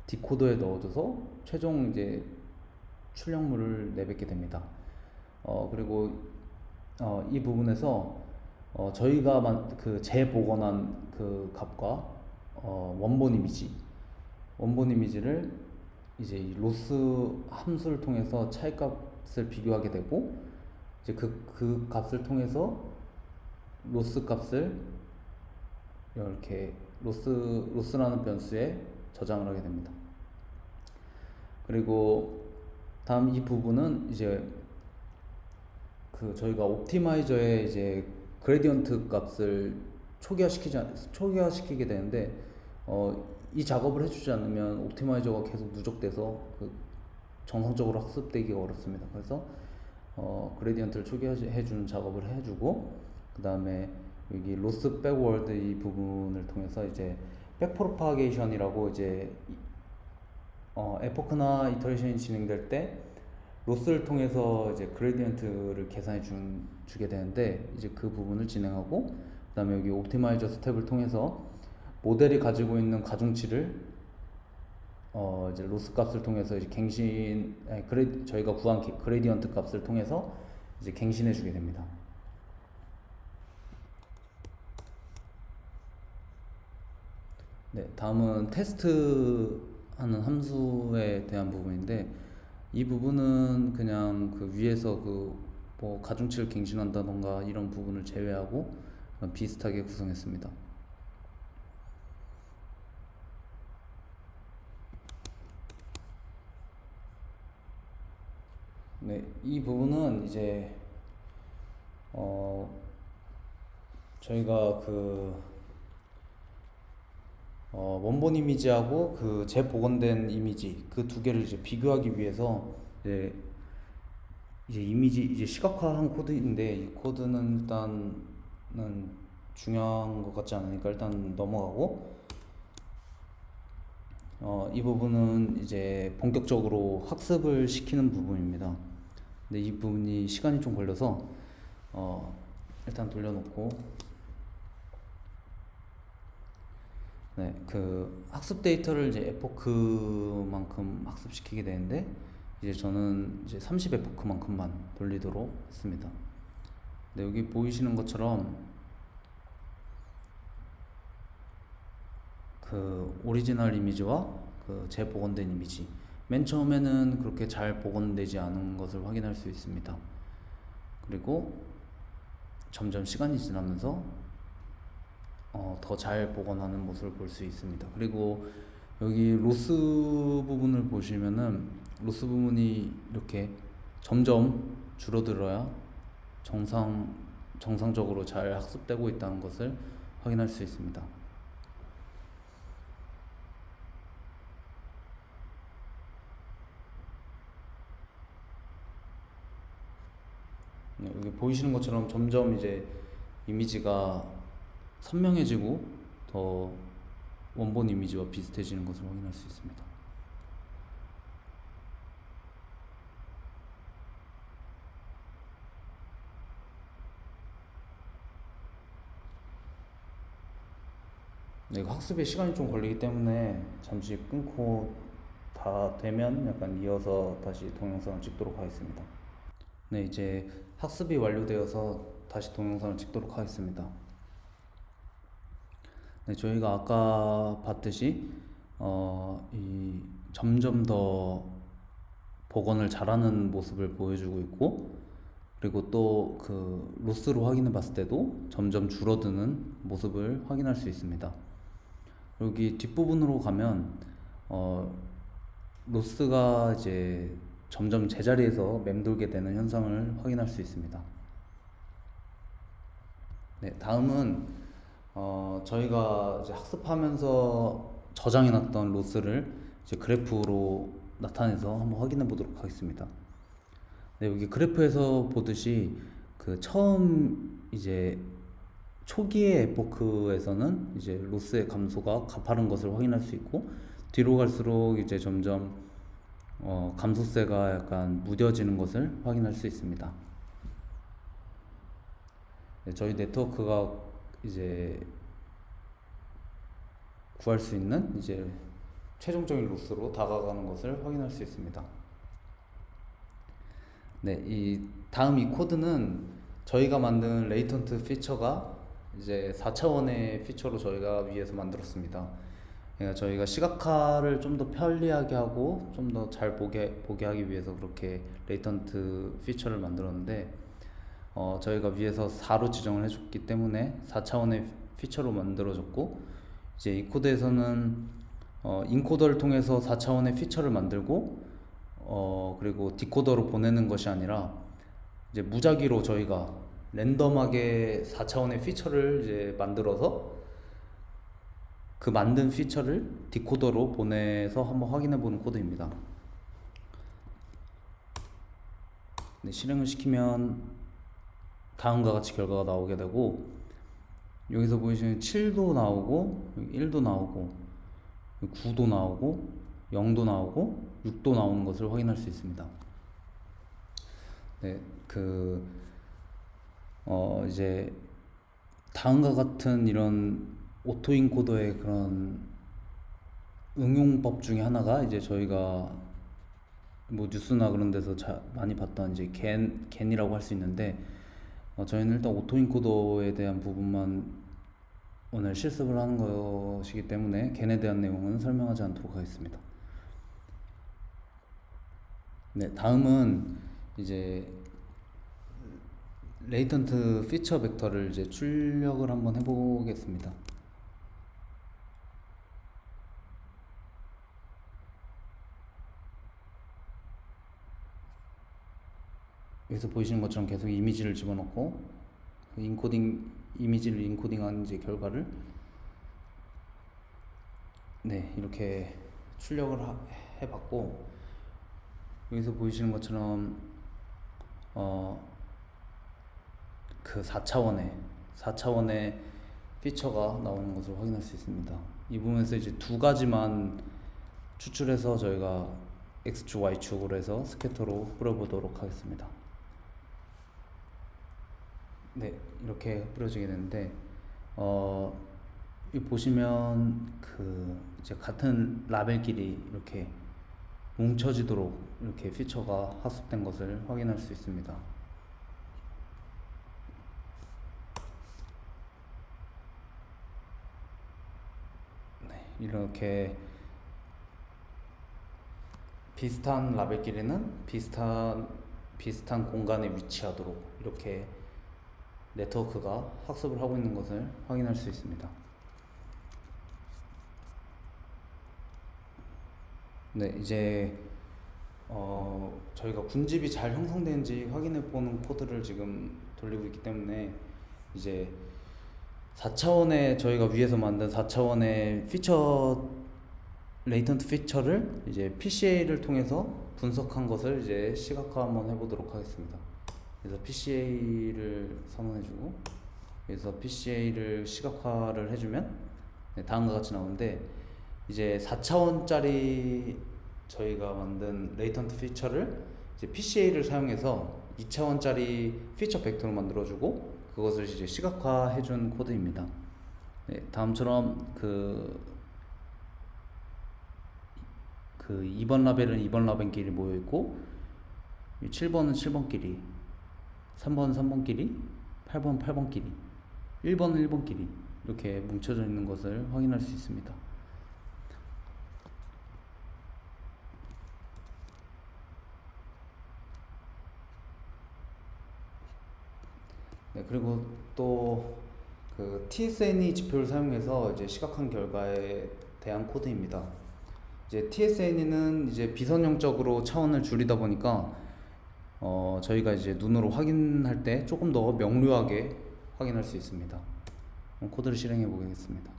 디코더에 넣어줘서 최종 이제 출력물을 내뱉게 됩니다. 그리고 이 부분에서 저희가 재복원한 그 값과 원본 이미지를 이제 이 로스 함수를 통해서 차이값을 비교하게 되고 이제 그 값을 통해서 로스 값을 이렇게 로스라는 변수에 저장을 하게 됩니다. 그리고 다음 이 부분은 이제 그 저희가 옵티마이저에 이제 그레디언트 값을 초기화시키게 되는데 이 작업을 해주지 않으면 옵티마이저가 계속 누적돼서 그 정상적으로 학습되기가 어렵습니다. 그래서 그레디언트를 초기화해주는 작업을 해주고 그 다음에 여기 로스 백워드 이 부분을 통해서 이제 백프로파게이션이라고 이제 에포크나 이터레이션이 진행될 때 로스를 통해서 이제 그레디언트를 주게 되는데, 이제 그 부분을 진행하고, 그다음에 여기 옵티마이저 스텝을 통해서 모델이 가지고 있는 가중치를 이제 로스 값을 통해서 이제 저희가 구한 그레디언트 값을 통해서 이제 갱신해 주게 됩니다. 네, 다음은 테스트하는 함수에 대한 부분인데, 이 부분은 그냥 그 위에서 뭐 가중치를 갱신한다던가 이런 부분을 제외하고 비슷하게 구성했습니다. 네, 이 부분은 이제 저희가 원본 이미지하고 그 재복원된 이미지 그 두 개를 이제 비교하기 위해서 이제 이미지 이제 시각화한 코드인데, 이 코드는 일단은 중요한 것 같지 않으니까 일단 넘어가고, 이 부분은 이제 본격적으로 학습을 시키는 부분입니다. 근데 이 부분이 시간이 좀 걸려서 일단 돌려놓고, 네, 그 학습 데이터를 이제 에포크만큼 학습시키게 되는데, 이제 저는 이제 30 에포크만큼만 돌리도록 했습니다. 네, 여기 보이시는 것처럼 그 오리지널 이미지와 그 재복원된 이미지, 맨 처음에는 그렇게 잘 복원되지 않은 것을 확인할 수 있습니다. 그리고 점점 시간이 지나면서 더 잘 복원하는 모습을 볼 수 있습니다. 그리고 여기 로스 부분을 보시면은 로스 부분이 이렇게 점점 줄어들어야 정상적으로 잘 학습되고 있다는 것을 확인할 수 있습니다. 네, 여기 보이시는 것처럼 점점 이제 이미지가 선명해지고 더 원본 이미지와 비슷해지는 것을 확인할 수 있습니다. 네, 학습에 시간이 좀 걸리기 때문에 잠시 끊고 다 되면 약간 이어서 다시 동영상을 찍도록 하겠습니다. 네, 이제 학습이 완료되어서 다시 동영상을 찍도록 하겠습니다. 네, 저희가 아까 봤듯이 이 점점 더 복원을 잘하는 모습을 보여주고 있고, 그리고 또 그 로스로 확인해 봤을 때도 점점 줄어드는 모습을 확인할 수 있습니다. 여기 뒷부분으로 가면 로스가 이제 점점 제자리에서 맴돌게 되는 현상을 확인할 수 있습니다. 네, 다음은 저희가 이제 학습하면서 저장해놨던 로스를 이제 그래프로 나타내서 한번 확인해 보도록 하겠습니다. 네, 여기 그래프에서 보듯이 그 처음 이제 초기의 에포크에서는 이제 로스의 감소가 가파른 것을 확인할 수 있고, 뒤로 갈수록 이제 점점 감소세가 약간 무뎌지는 것을 확인할 수 있습니다. 네, 저희 네트워크가 이제 구할 수 있는 이제 최종적인 로스로 다가가는 것을 확인할 수 있습니다. 네, 다음 이 코드는 저희가 만든 레이턴트 피처가 이제 4차원의 피처로 저희가 위에서 만들었습니다. 그러니까 저희가 시각화를 좀 더 편리하게 하고 좀 더 잘 보게 하기 위해서 그렇게 레이턴트 피처를 만들었는데, 저희가 위에서 4로 지정을 해줬기 때문에 4차원의 피처로 만들어졌고, 이제 이 코드에서는 인코더를 통해서 4차원의 피처를 만들고, 그리고 디코더로 보내는 것이 아니라 이제 무작위로 저희가 랜덤하게 4차원의 피처를 이제 만들어서 그 만든 피처를 디코더로 보내서 한번 확인해 보는 코드입니다. 네, 실행을 시키면 다음과 같이 결과가 나오게 되고, 여기서 보이시는 7도 나오고 1도 나오고 9도 나오고 0도 나오고 6도 나오는 것을 확인할 수 있습니다. 네, 이제 다음과 같은 이런 오토 인코더의 그런 응용법 중에 하나가 이제 저희가 뭐 뉴스나 그런 데서 많이 봤던 이제 겐이라고 할 수 있는데, 저희는 일단 오토 인코더에 대한 부분만 오늘 실습을 하는 것이기 때문에 겐에 대한 내용은 설명하지 않도록 하겠습니다. 네, 다음은 이제 레이턴트 피처 벡터를 이제 출력을 한번 해보겠습니다. 여기서 보이시는 것처럼 계속 이미지를 집어넣고 그 이미지를 인코딩한 이제 결과를 네, 이렇게 출력을 해봤고, 여기서 보이시는 것처럼 그 4차원의 피처가 나오는 것을 확인할 수 있습니다. 이 부분에서 이제 두 가지만 추출해서 저희가 X축, Y축으로 해서 스캐터로 뿌려보도록 하겠습니다. 네, 이렇게 뿌려지게 되는데, 여기 보시면 그 이제 같은 라벨끼리 이렇게 뭉쳐지도록 이렇게 피처가 학습된 것을 확인할 수 있습니다. 네, 이렇게 비슷한 라벨끼리는 비슷한 공간에 위치하도록 이렇게 네트워크가 학습을 하고 있는 것을 확인할 수 있습니다. 네, 이제 저희가 군집이 잘 형성되는지 확인해 보는 코드를 지금 돌리고 있기 때문에, 이제 4차원의 저희가 위에서 만든 4차원의 피처 레이턴트 피처를 이제 PCA를 통해서 분석한 것을 이제 시각화 한번 해보도록 하겠습니다. 그래서 PCA를 선언해주고, 그래서 PCA를 시각화를 해주면 네, 다음과 같이 나오는데, 이제 4차원짜리 저희가 만든 레이턴트 피처를 이제 PCA를 사용해서 2차원짜리 피처 벡터로 만들어주고 그것을 이제 시각화해준 코드입니다. 네, 다음처럼 그 2번 라벨은 2번 라벨끼리 모여있고, 7번은 7번끼리, 3번은 3번끼리, 8번은 8번끼리, 1번은 1번끼리 이렇게 뭉쳐져 있는 것을 확인할 수 있습니다. 네, 그리고 또 그 TSNE 지표를 사용해서 이제 시각한 결과에 대한 코드입니다. 이제 TSNE는 이제 비선형적으로 차원을 줄이다 보니까 저희가 이제 눈으로 확인할 때 조금 더 명료하게 확인할 수 있습니다. 코드를 실행해 보겠습니다.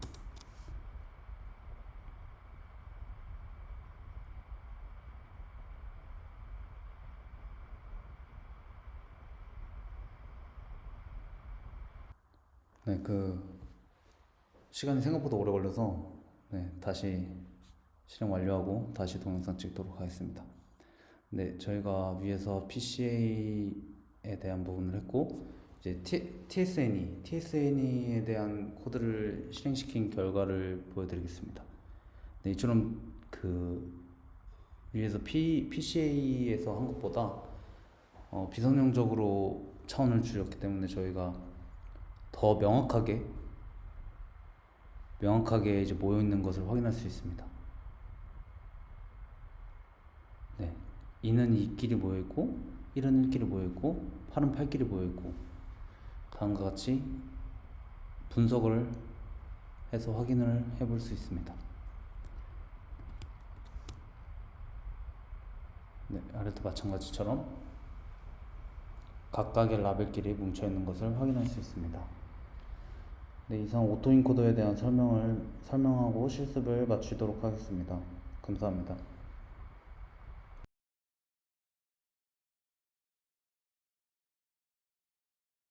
네, 시간이 생각보다 오래 걸려서 네, 다시 실행 완료하고 다시 동영상 찍도록 하겠습니다. 네, 저희가 위에서 PCA에 대한 부분을 했고, 이제 TSNE에 대한 코드를 실행시킨 결과를 보여드리겠습니다. 네, 이처럼 위에서 PCA에서 한 것보다 비선형적으로 차원을 줄였기 때문에 저희가 더 명확하게 이제 모여 있는 것을 확인할 수 있습니다. 네, 2는 2끼리 모여 있고, 1은 1끼리 모여 있고, 8은 8끼리 모여 있고, 다음과 같이 분석을 해서 확인을 해볼 수 있습니다. 네, 아래도 마찬가지처럼 각각의 라벨끼리 뭉쳐 있는 것을 확인할 수 있습니다. 네, 이상 오토 인코더에 대한 설명하고 실습을 마치도록 하겠습니다. 감사합니다.